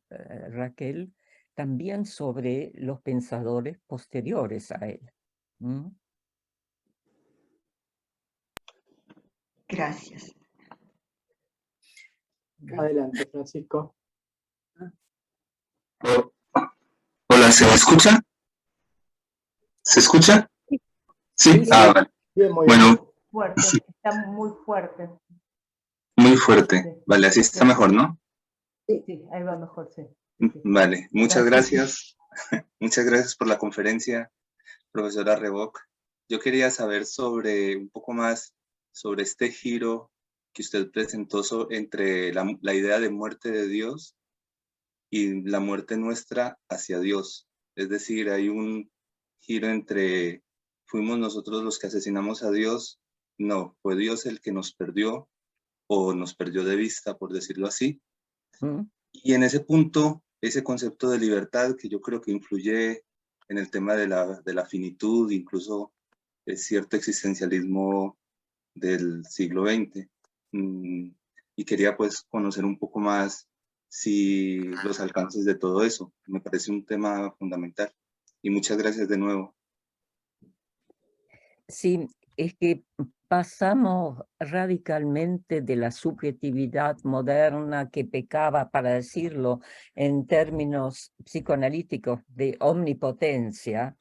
Raquel, también sobre los pensadores posteriores a él. Gracias. Adelante, Francisco. Hola, ¿se me escucha? ¿Se escucha? Sí, vale. Bien, muy bueno, fuerte, está muy fuerte. Muy fuerte. Vale, así está mejor, ¿no? Sí, ahí va mejor, sí. Vale, muchas gracias. Muchas gracias por la conferencia, profesora Revok. Yo quería saber un poco más sobre este giro que usted presentó entre la idea de muerte de Dios y la muerte nuestra hacia Dios. Es decir, hay un giro entre fuimos nosotros los que asesinamos a Dios, no, fue Dios el que nos perdió o nos perdió de vista, por decirlo así. Y en ese punto, ese concepto de libertad que yo creo que influye en el tema de la finitud, incluso cierto existencialismo del siglo XX. Y quería pues conocer un poco más los alcances de todo eso. Me parece un tema fundamental. Y muchas gracias de nuevo. Sí, es que pasamos radicalmente de la subjetividad moderna que pecaba, para decirlo en términos psicoanalíticos, de omnipotencia,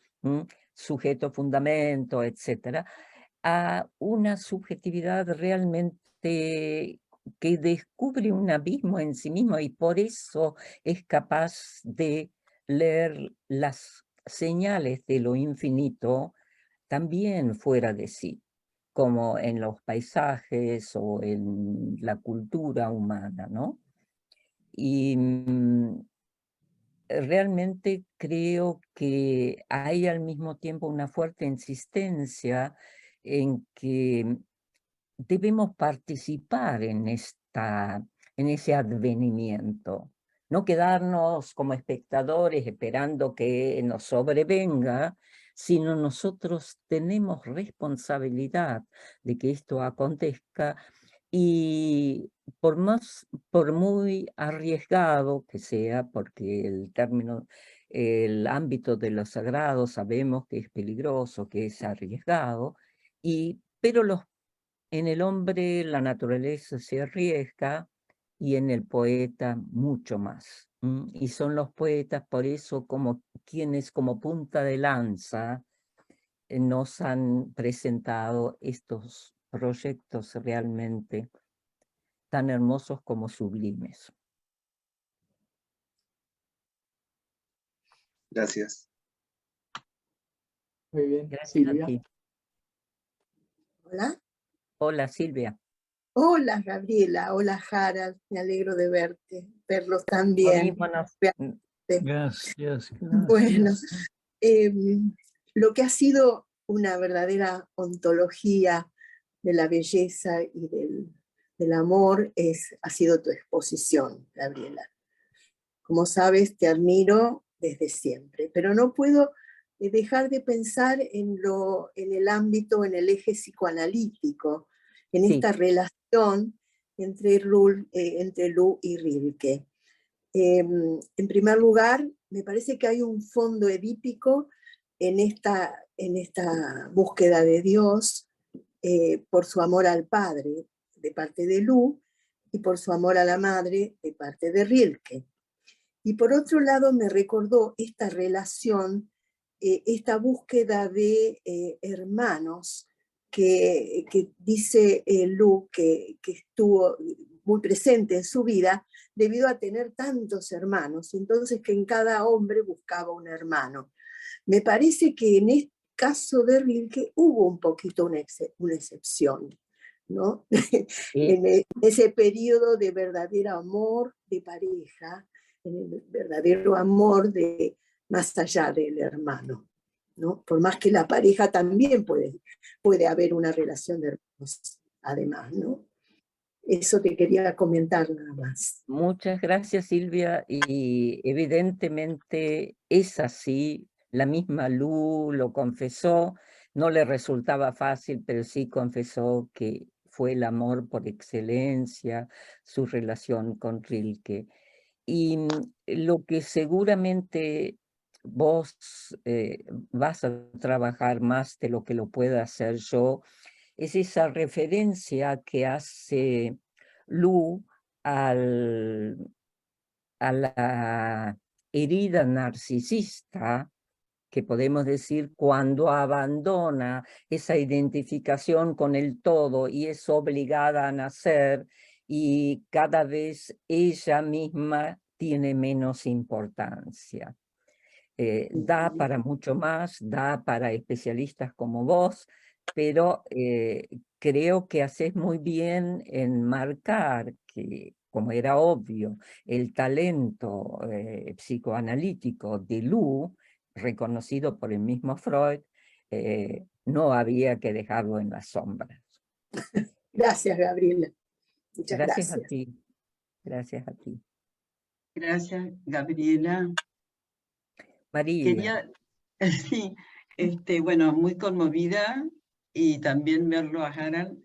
sujeto, fundamento, etc., a una subjetividad realmente que descubre un abismo en sí mismo y por eso es capaz de leer las señales de lo infinito también fuera de sí, como en los paisajes o en la cultura humana, ¿no? Y realmente creo que hay al mismo tiempo una fuerte insistencia en que debemos participar en ese advenimiento, no quedarnos como espectadores esperando que nos sobrevenga, sino nosotros tenemos responsabilidad de que esto acontezca y por muy arriesgado que sea, porque el ámbito de lo sagrado sabemos que es peligroso, que es arriesgado, pero en el hombre la naturaleza se arriesga y en el poeta mucho más. Y son los poetas por eso quienes como punta de lanza nos han presentado estos proyectos realmente tan hermosos como sublimes. Gracias. Muy bien. Gracias Silvia. a ti. Hola. Hola, Silvia. Hola, Gabriela. Hola, Harald. Me alegro de verlos tan Lo bien. mismo Gracias. Bueno, lo que ha sido una verdadera ontología de la belleza y del amor ha sido tu exposición, Gabriela. Como sabes, te admiro desde siempre, pero no puedo dejar de pensar en el ámbito, en el eje psicoanalítico, en esta relación entre Lu y Rilke. En primer lugar, me parece que hay un fondo edípico en esta búsqueda de Dios por su amor al padre de parte de Lu y por su amor a la madre de parte de Rilke. Y por otro lado me recordó esta relación, esta búsqueda de hermanos que dice Lu que estuvo muy presente en su vida debido a tener tantos hermanos, entonces que en cada hombre buscaba un hermano. Me parece que en este caso de Rilke hubo un poquito una excepción, ¿no? En ese periodo de verdadero amor de pareja, en el verdadero amor de más allá del hermano, ¿no? Por más que la pareja también puede haber una relación de hermanos, además, ¿no? Eso te quería comentar nada más. Muchas gracias, Silvia, y evidentemente es así, la misma Lu lo confesó, no le resultaba fácil, pero sí confesó que fue el amor por excelencia, su relación con Rilke. Y lo que seguramente vos vas a trabajar más de lo que lo pueda hacer yo, es esa referencia que hace Lu a la herida narcisista, que podemos decir cuando abandona esa identificación con el todo y es obligada a nacer, y cada vez ella misma tiene menos importancia. Da para mucho más, da para especialistas como vos, pero creo que haces muy bien en marcar que, como era obvio, el talento psicoanalítico de Lu, reconocido por el mismo Freud, no había que dejarlo en las sombras. Gracias, Gabriela. Muchas gracias. gracias. A ti. Gracias a ti. Gracias, Gabriela. María. Sí, bueno, muy conmovida y también verlo a Harald.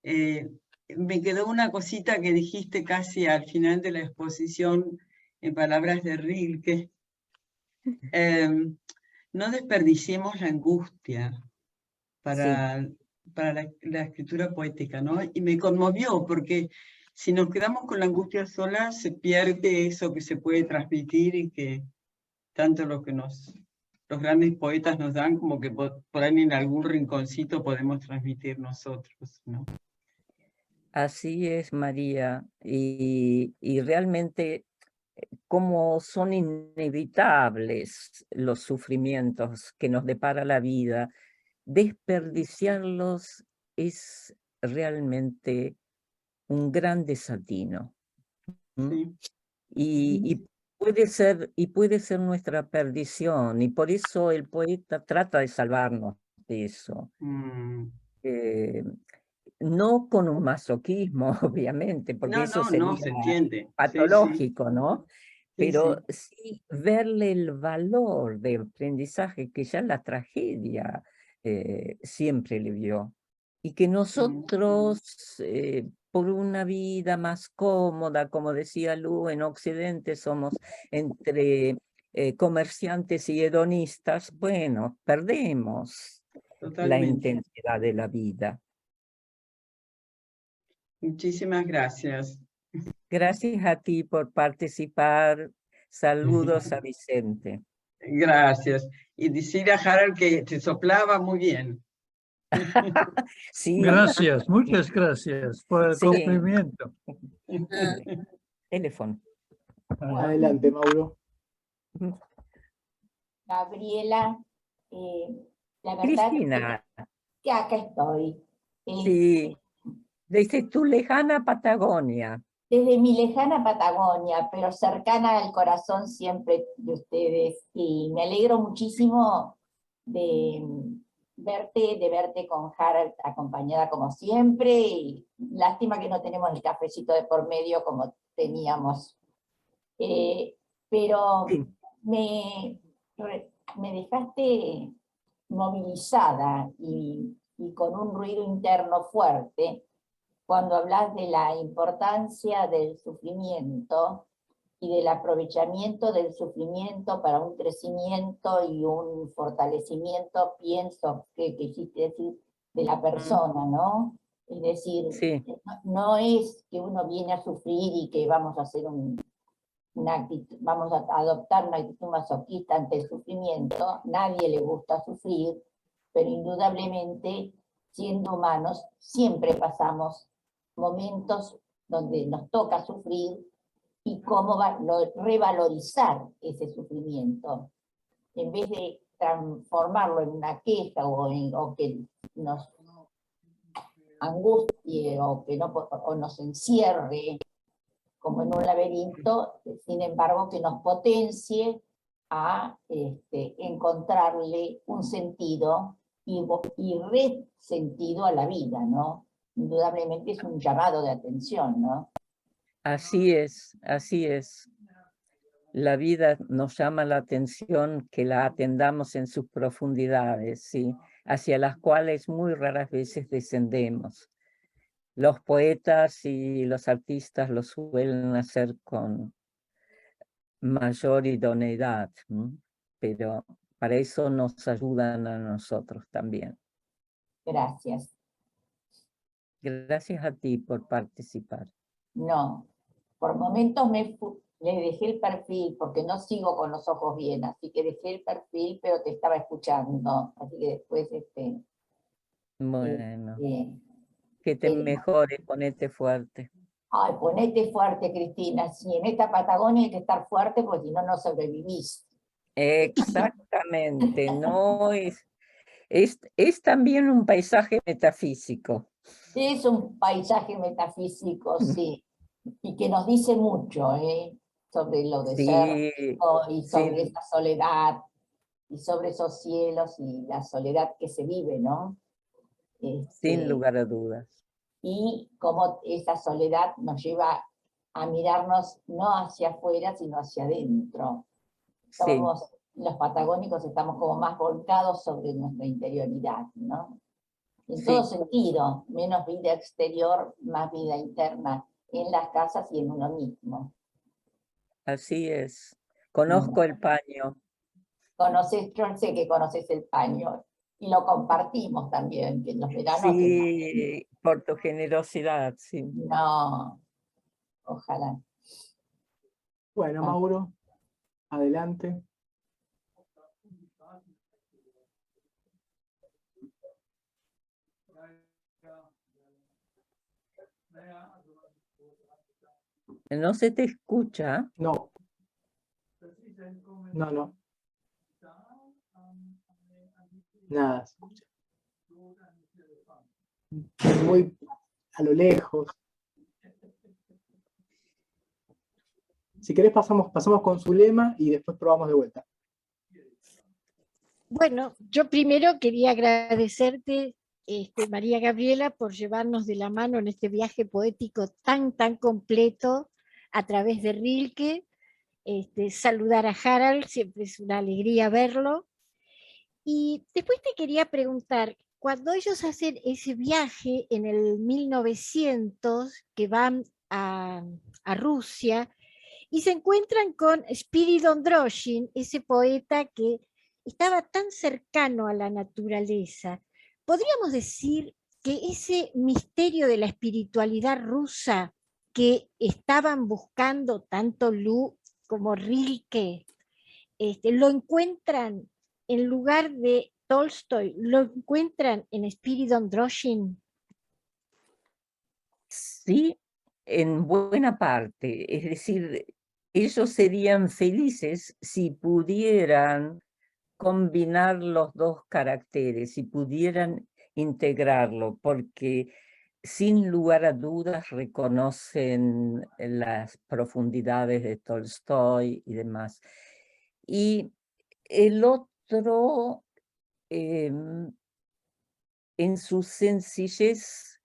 Me quedó una cosita que dijiste casi al final de la exposición en palabras de Rilke. No desperdiciemos la angustia para la escritura poética, ¿no? Y me conmovió porque si nos quedamos con la angustia sola se pierde eso que se puede transmitir y que tanto los grandes poetas nos dan como que por ahí en algún rinconcito podemos transmitir nosotros, ¿no? Así es, María, y realmente como son inevitables los sufrimientos que nos depara la vida, desperdiciarlos es realmente un gran desatino. Sí. Y puede ser nuestra perdición, y por eso el poeta trata de salvarnos de eso. No con un masoquismo, obviamente, porque eso sería se entiende. patológico, Sí, sí. ¿no? Pero sí verle el valor del aprendizaje que ya la tragedia siempre le vio. Y que nosotros, por una vida más cómoda, como decía Lu, en Occidente somos entre comerciantes y hedonistas, bueno, perdemos la intensidad de la vida. Muchísimas gracias. Gracias a ti por participar. Saludos a Vicente. Gracias. Y decir a Harald que te soplaba muy bien. Sí. Gracias, muchas gracias por el cumplimiento. Teléfono. Adelante, Mauro. Gabriela, la verdad Cristina. que acá estoy. Sí, desde tu lejana Patagonia. Desde mi lejana Patagonia, pero cercana al corazón siempre de ustedes. Y me alegro muchísimo de verte con Harald acompañada como siempre. Y lástima que no tenemos el cafecito de por medio como teníamos. Pero me dejaste movilizada y con un ruido interno fuerte cuando hablas de la importancia del sufrimiento y del aprovechamiento del sufrimiento para un crecimiento y un fortalecimiento, pienso que quisiste decir, de la persona, ¿no? Es decir, no es que uno viene a sufrir y que vamos a hacer vamos a adoptar una actitud masoquista ante el sufrimiento. Nadie le gusta sufrir, pero indudablemente, siendo humanos, siempre pasamos momentos donde nos toca sufrir, y cómo revalorizar ese sufrimiento. En vez de transformarlo en una queja o que nos angustie o que nos encierre como en un laberinto, sin embargo que nos potencie a encontrarle un sentido y resentido a la vida, ¿no? Indudablemente es un llamado de atención, ¿no? Así es, así es. La vida nos llama la atención que la atendamos en sus profundidades, ¿sí? Hacia las cuales muy raras veces descendemos. Los poetas y los artistas lo suelen hacer con mayor idoneidad, ¿no? Pero para eso nos ayudan a nosotros también. Gracias. Gracias a ti por participar. No, por momentos le dejé el perfil porque no sigo con los ojos bien, así que dejé el perfil, pero te estaba escuchando, así que después Bueno, que te mejores, ponete fuerte. Ay, ponete fuerte, Cristina, sí, en esta Patagonia hay que estar fuerte porque si no, no sobrevivís. Exactamente, no es también un paisaje metafísico. Es un paisaje metafísico, sí, y que nos dice mucho, sobre lo desértico y sobre esa soledad, y sobre esos cielos y la soledad que se vive, ¿no? Sin lugar a dudas. Y cómo esa soledad nos lleva a mirarnos no hacia afuera, sino hacia adentro. Los patagónicos estamos como más volcados sobre nuestra interioridad, ¿no? En todo sentido, menos vida exterior, más vida interna, en las casas y en uno mismo. Así es. Conozco el paño. Yo sé que conoces el paño, y lo compartimos también, que en los veranos... Sí, por tu generosidad, sí. No, ojalá. Bueno, Mauro, adelante. ¿No se te escucha? No. No. Nada se escucha. Muy a lo lejos. Si querés pasamos con Zulema y después probamos de vuelta. Bueno, yo primero quería agradecerte, María Gabriela, por llevarnos de la mano en este viaje poético tan completo a través de Rilke. Saludar a Harald, siempre es una alegría verlo. Y después te quería preguntar, cuando ellos hacen ese viaje en el 1900, que van a Rusia, y se encuentran con Spiridon Droshin, ese poeta que estaba tan cercano a la naturaleza, ¿podríamos decir que ese misterio de la espiritualidad rusa que estaban buscando tanto Lu como Rilke, lo encuentran en lugar de Tolstoy, lo encuentran en Spiridon Droshin? Sí, en buena parte. Es decir, ellos serían felices si pudieran combinar los dos caracteres, si pudieran integrarlo, porque sin lugar a dudas reconocen las profundidades de Tolstoy y demás. Y el otro, en su sencillez,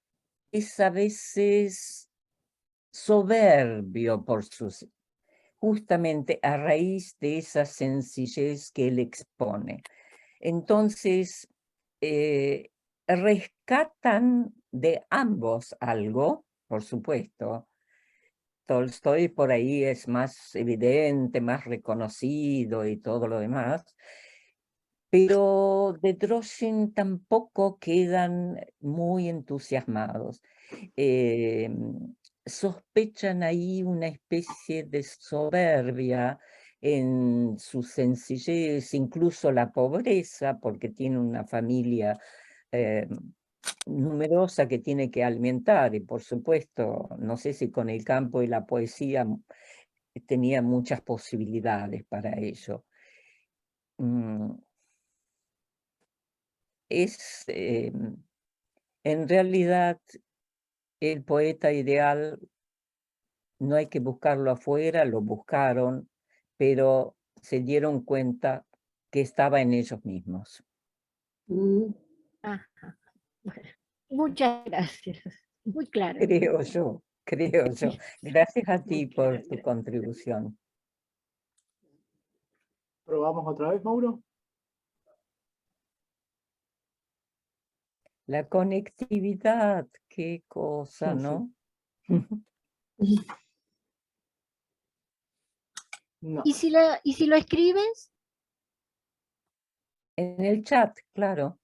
es a veces soberbio justamente a raíz de esa sencillez que él expone. Entonces, rescatan de ambos algo, por supuesto. Tolstoy por ahí es más evidente, más reconocido y todo lo demás, pero de Droshin tampoco quedan muy entusiasmados. sospechan ahí una especie de soberbia en su sencillez, incluso la pobreza, porque tiene una familia numerosa que tiene que alimentar, y por supuesto, no sé si con el campo y la poesía tenía muchas posibilidades para ello. En realidad, el poeta ideal no hay que buscarlo afuera, lo buscaron, pero se dieron cuenta que estaba en ellos mismos. Ajá. Bueno, muchas gracias. Muy claro. Creo yo. Gracias a ti por tu contribución. ¿Probamos otra vez, Mauro? La conectividad, qué cosa, ¿no? No. ¿Y si lo escribes? En el chat, claro.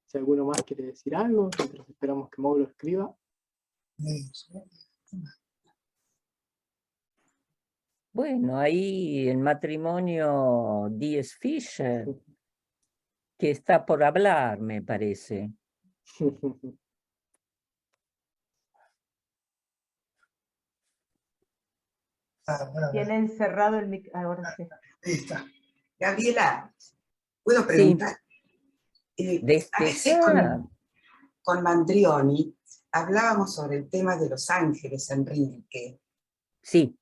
Si alguno más quiere decir algo, mientras esperamos que Mauro escriba. Bueno, ahí el matrimonio Díez Fisher, que está por hablar, me parece. Tienen cerrado el micrófono. Ahora sí. Ahí está. Gabriela, ¿puedo preguntar? A veces con Mandrioni hablábamos sobre el tema de los ángeles en Rilke. Sí.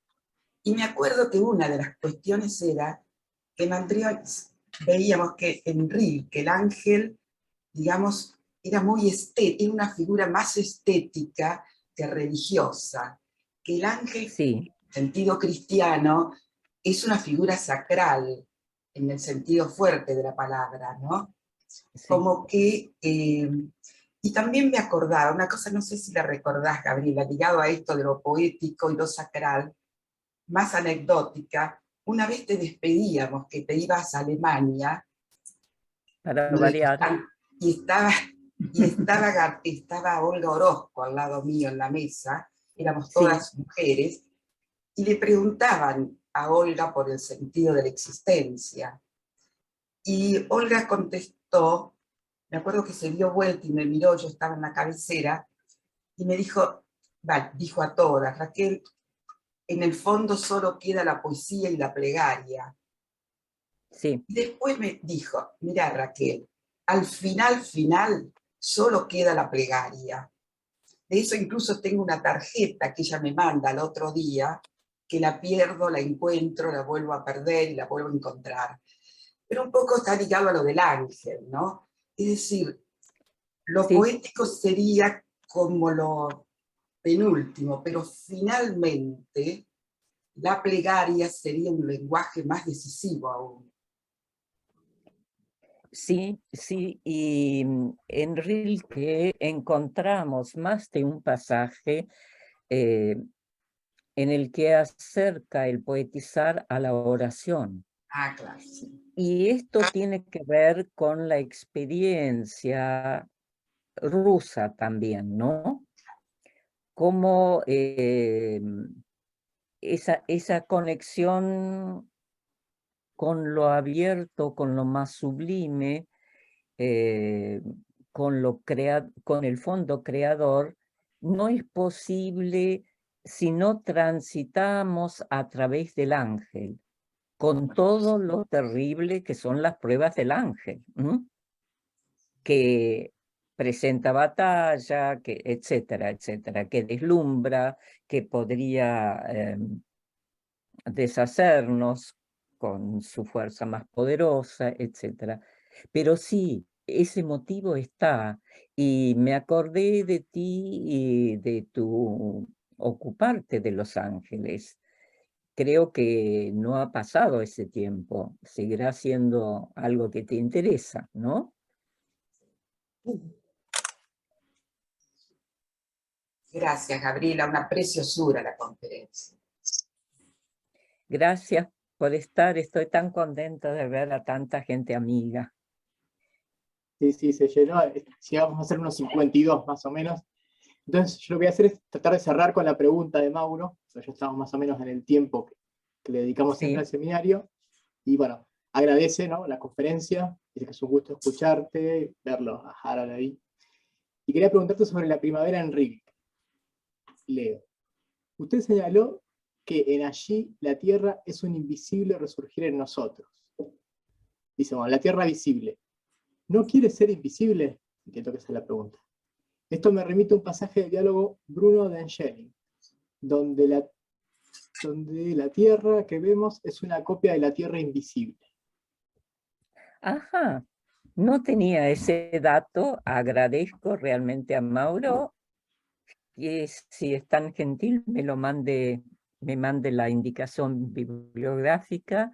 Y me acuerdo que una de las cuestiones era que Mandrioni, veíamos que en Rilke el ángel, digamos, era muy estético, era una figura más estética que religiosa. Que el ángel, en sentido cristiano, es una figura sacral, en el sentido fuerte de la palabra, ¿no? Sí. Como que, y también me acordaba, una cosa, no sé si la recordás, Gabriela, ligado a esto de lo poético y lo sacral, más anecdótica, una vez te despedíamos que te ibas a Alemania, para variar. Y estaba Olga Orozco al lado mío en la mesa, éramos todas mujeres, y le preguntaban a Olga por el sentido de la existencia. Y Olga contestó, me acuerdo que se dio vuelta y me miró, yo estaba en la cabecera, y me dijo, dijo a todas, Raquel, en el fondo solo queda la poesía y la plegaria. Sí. Y después me dijo, mira Raquel, al final, solo queda la plegaria. De eso incluso tengo una tarjeta que ella me manda al otro día, que la pierdo, la encuentro, la vuelvo a perder y la vuelvo a encontrar. Pero un poco está ligado a lo del ángel, ¿no? Es decir, lo poético sería como lo penúltimo, pero finalmente la plegaria sería un lenguaje más decisivo aún. Sí, y en Rilke encontramos más de un pasaje en el que acerca el poetizar a la oración. Ah, claro, sí. Y esto tiene que ver con la experiencia rusa también, ¿no? Como esa conexión con lo abierto, con lo más sublime, con el fondo creador, no es posible si no transitamos a través del ángel, con todo lo terrible que son las pruebas del ángel, que presenta batalla, etcétera, que deslumbra, que podría deshacernos con su fuerza más poderosa, etcétera. Pero sí, ese motivo está, y me acordé de ti y de tu ocuparte de Los Ángeles. Creo que no ha pasado ese tiempo, seguirá siendo algo que te interesa, ¿no? Gracias, Gabriela, una preciosura la conferencia. Gracias por estar. Estoy tan contenta de ver a tanta gente amiga. Sí, sí, se llenó. Llegamos a ser unos 52 más o menos. Entonces yo lo que voy a hacer es tratar de cerrar con la pregunta de Mauro. O sea, ya estamos más o menos en el tiempo que le dedicamos siempre al seminario. Y bueno, agradece, ¿no?, la conferencia. Dice que es un gusto escucharte, verlo a Harald ahí. Y quería preguntarte sobre la primavera en Rilke. Leo. Usted señaló que en allí la tierra es un invisible resurgir en nosotros. Dice, bueno, la tierra visible. ¿No quiere ser invisible? Entiendo que esa es la pregunta. Esto me remite a un pasaje del diálogo Bruno de Schelling, donde la tierra que vemos es una copia de la tierra invisible. Ajá, no tenía ese dato. Agradezco realmente a Mauro que si es tan gentil me mande la indicación bibliográfica,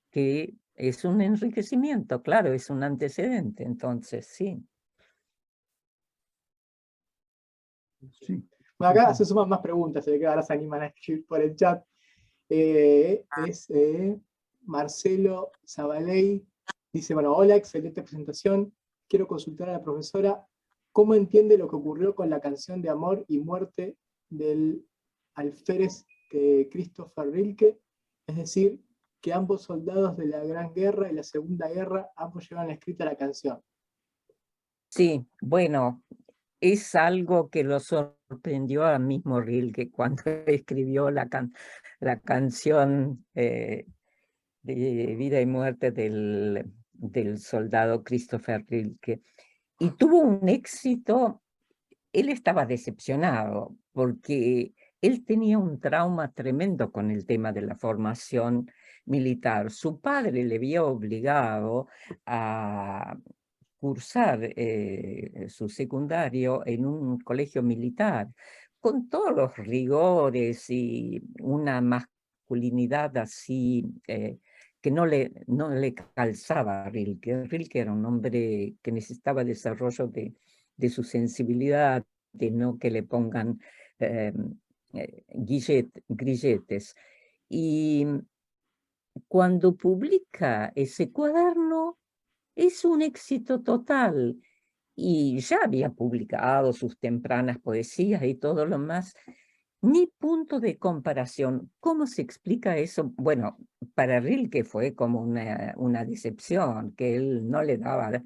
que es un enriquecimiento, claro, es un antecedente, entonces sí. Sí. Bueno, acá se suman más preguntas, se ve que ahora se animan a escribir por el chat. Marcelo Zabaley dice, bueno, hola, excelente presentación. Quiero consultar a la profesora cómo entiende lo que ocurrió con la canción de amor y muerte del alférez Christopher Rilke, es decir, que ambos soldados de la Gran Guerra y la Segunda Guerra, ambos llevan escrita la canción. Sí, bueno, es algo que lo sorprendió a mismo Rilke cuando escribió la canción de vida y muerte del soldado Christopher Rilke. Y tuvo un éxito. Él estaba decepcionado porque él tenía un trauma tremendo con el tema de la formación militar. Su padre le había obligado a cursar su secundario en un colegio militar, con todos los rigores y una masculinidad así que no le calzaba a Rilke. Rilke era un hombre que necesitaba desarrollo de su sensibilidad, de no que le pongan grilletes. Y cuando publica ese cuaderno, es un éxito total. Y ya había publicado sus tempranas poesías y todo lo más. Ni punto de comparación. ¿Cómo se explica eso? Bueno, para Rilke fue como una decepción, que él no le daba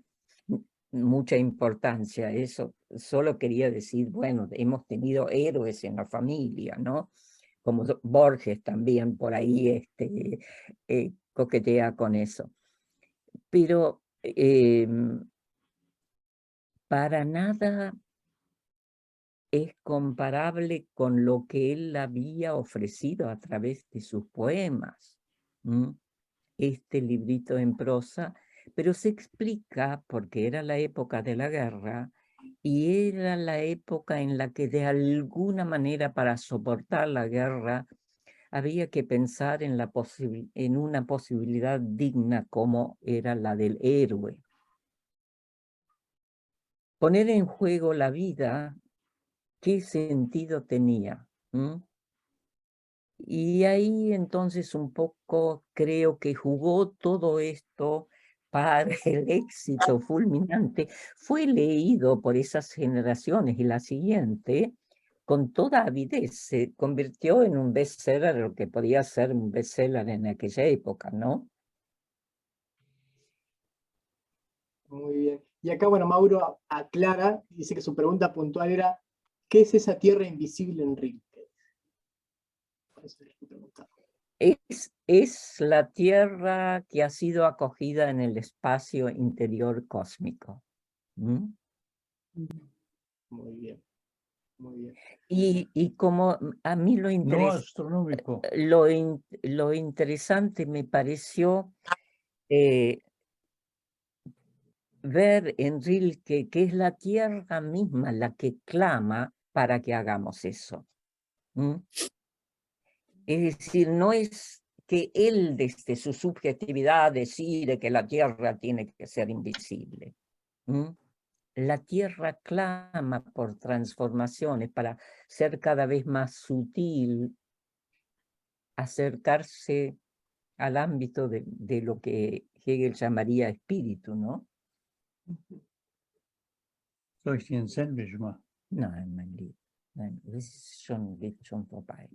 mucha importancia a eso. Solo quería decir, bueno, hemos tenido héroes en la familia, ¿no? Como Borges también por ahí coquetea con eso. Pero para nada es comparable con lo que él había ofrecido a través de sus poemas. Este librito en prosa, pero se explica porque era la época de la guerra y era la época en la que de alguna manera para soportar la guerra había que pensar en una posibilidad digna como era la del héroe. Poner en juego la vida, ¿qué sentido tenía? Y ahí entonces un poco creo que jugó todo esto para el éxito fulminante. Fue leído por esas generaciones y la siguiente con toda avidez. Se convirtió en un bestseller, lo que podía ser un bestseller en aquella época, ¿no? Muy bien. Y acá, bueno, Mauro aclara, dice que su pregunta puntual era, ¿qué es esa tierra invisible en Rilke? Es la Tierra que ha sido acogida en el espacio interior cósmico. Muy bien, muy bien. Y como a mí lo interesante me pareció ver en Rilke que es la Tierra misma la que clama para que hagamos eso. Es decir, no es que él desde su subjetividad decide que la Tierra tiene que ser invisible. La Tierra clama por transformaciones para ser cada vez más sutil, acercarse al ámbito de lo que Hegel llamaría espíritu, ¿no? Soll ich dir ein Sandwich machen? Nein, mein Lieber. Nein, geht schon vorbei.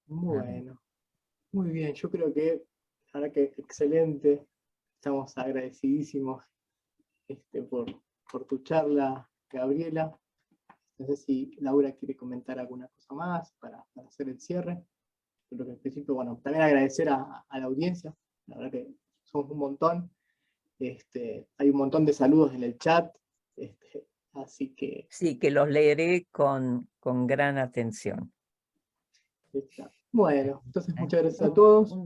Bueno, muy bien. Yo creo que, la verdad que excelente. Estamos agradecidísimos por tu charla, Gabriela. No sé si Laura quiere comentar alguna cosa más para hacer el cierre. Pero que en principio, bueno, también agradecer a la audiencia. La verdad que somos un montón. Hay un montón de saludos en el chat. Así que... Sí, que los leeré con gran atención. Bueno, entonces muchas gracias a todos.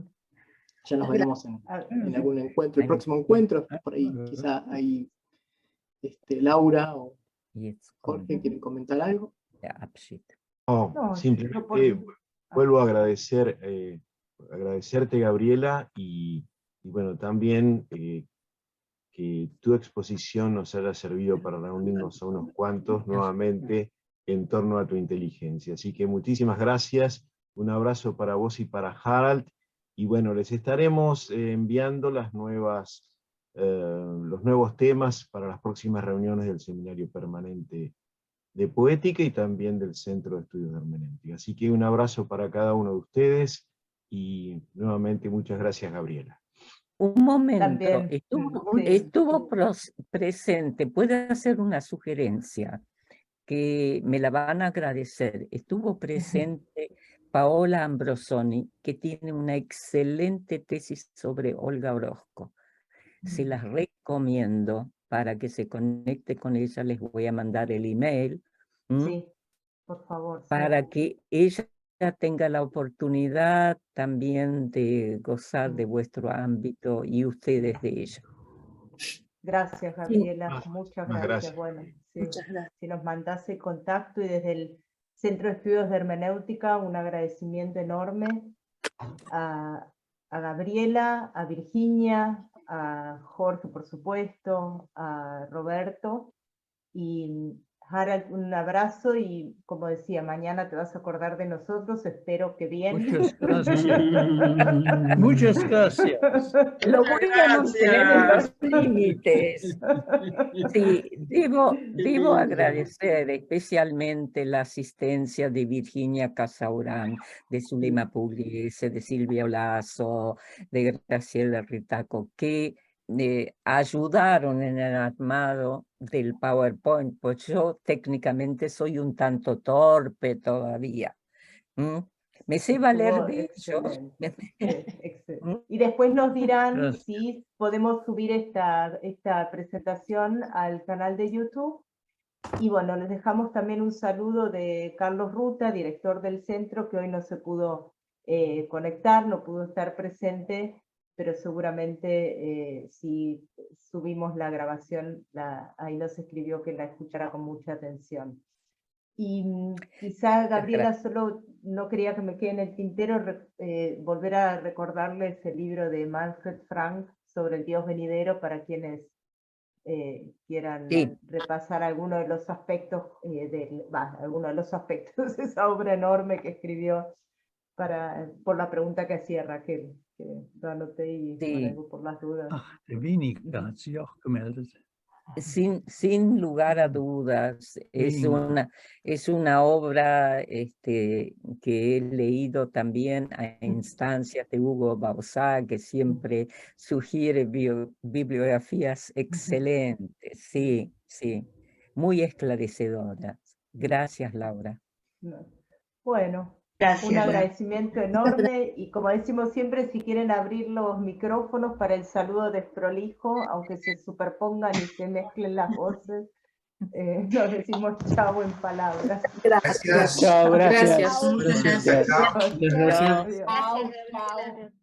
Ya nos veremos en algún encuentro, el próximo encuentro. Por ahí quizá hay Laura o Jorge quieren comentar algo. No, simplemente vuelvo a agradecerte, Gabriela, y bueno, también que tu exposición nos haya servido para reunirnos a unos cuantos nuevamente en torno a tu inteligencia. Así que muchísimas gracias, un abrazo para vos y para Harald, y bueno, les estaremos enviando los nuevos temas para las próximas reuniones del Seminario Permanente de Poética y también del Centro de Estudios de Hermenéutica. Así que un abrazo para cada uno de ustedes, y nuevamente muchas gracias, Gabriela. Un momento, estuvo presente, puede hacer una sugerencia que me la van a agradecer. Estuvo presente Paola Ambrosoni, que tiene una excelente tesis sobre Olga Orozco. Se las recomiendo para que se conecte con ella. Les voy a mandar el email. Sí, por favor. Para que ella tenga la oportunidad también de gozar de vuestro ámbito y ustedes de ella. Gracias, Gabriela. Muchas gracias. Gracias. Bueno, sí, Muchas gracias. si nos mandase contacto, y desde el Centro de Estudios de Hermenéutica un agradecimiento enorme a Gabriela, a Virginia, a Jorge, por supuesto, a Roberto, y Harald, un abrazo, y como decía, mañana te vas a acordar de nosotros, espero que bien. Muchas gracias. Muchas gracias. Lo voy a mantener en los límites. Sí, debo agradecer especialmente la asistencia de Virginia Casaurán, de Zulema Pugliese, de Silvia Olazo, de Graciela Ritaco, que ayudaron en el armado del PowerPoint, pues yo técnicamente soy un tanto torpe todavía. Me sé valer de ellos. Y después nos dirán si podemos subir esta presentación al canal de YouTube. Y bueno, les dejamos también un saludo de Carlos Ruta, director del centro, que hoy no se pudo conectar, no pudo estar presente, pero seguramente si subimos la grabación, ahí nos escribió que la escuchara con mucha atención. Y quizá, Gabriela, solo no quería que me quede en el tintero volver a recordarles el libro de Manfred Frank sobre el Dios venidero, para quienes quieran repasar alguno de los aspectos, alguno de los aspectos de esa obra enorme que escribió por la pregunta que hacía Raquel, que lo anoté y por las dudas. Der Weniger hat sich auch gemeldet. Sin lugar a dudas, es una obra que he leído también a instancias de Hugo Bauzá, que siempre sugiere bibliografías excelentes, sí, muy esclarecedoras. Gracias, Laura. Bueno. Gracias. Un agradecimiento enorme, y como decimos siempre, si quieren abrir los micrófonos para el saludo desprolijo, aunque se superpongan y se mezclen las voces, nos decimos chao en palabras. Gracias. Chao, gracias. Gracias. Gracias. Gracias.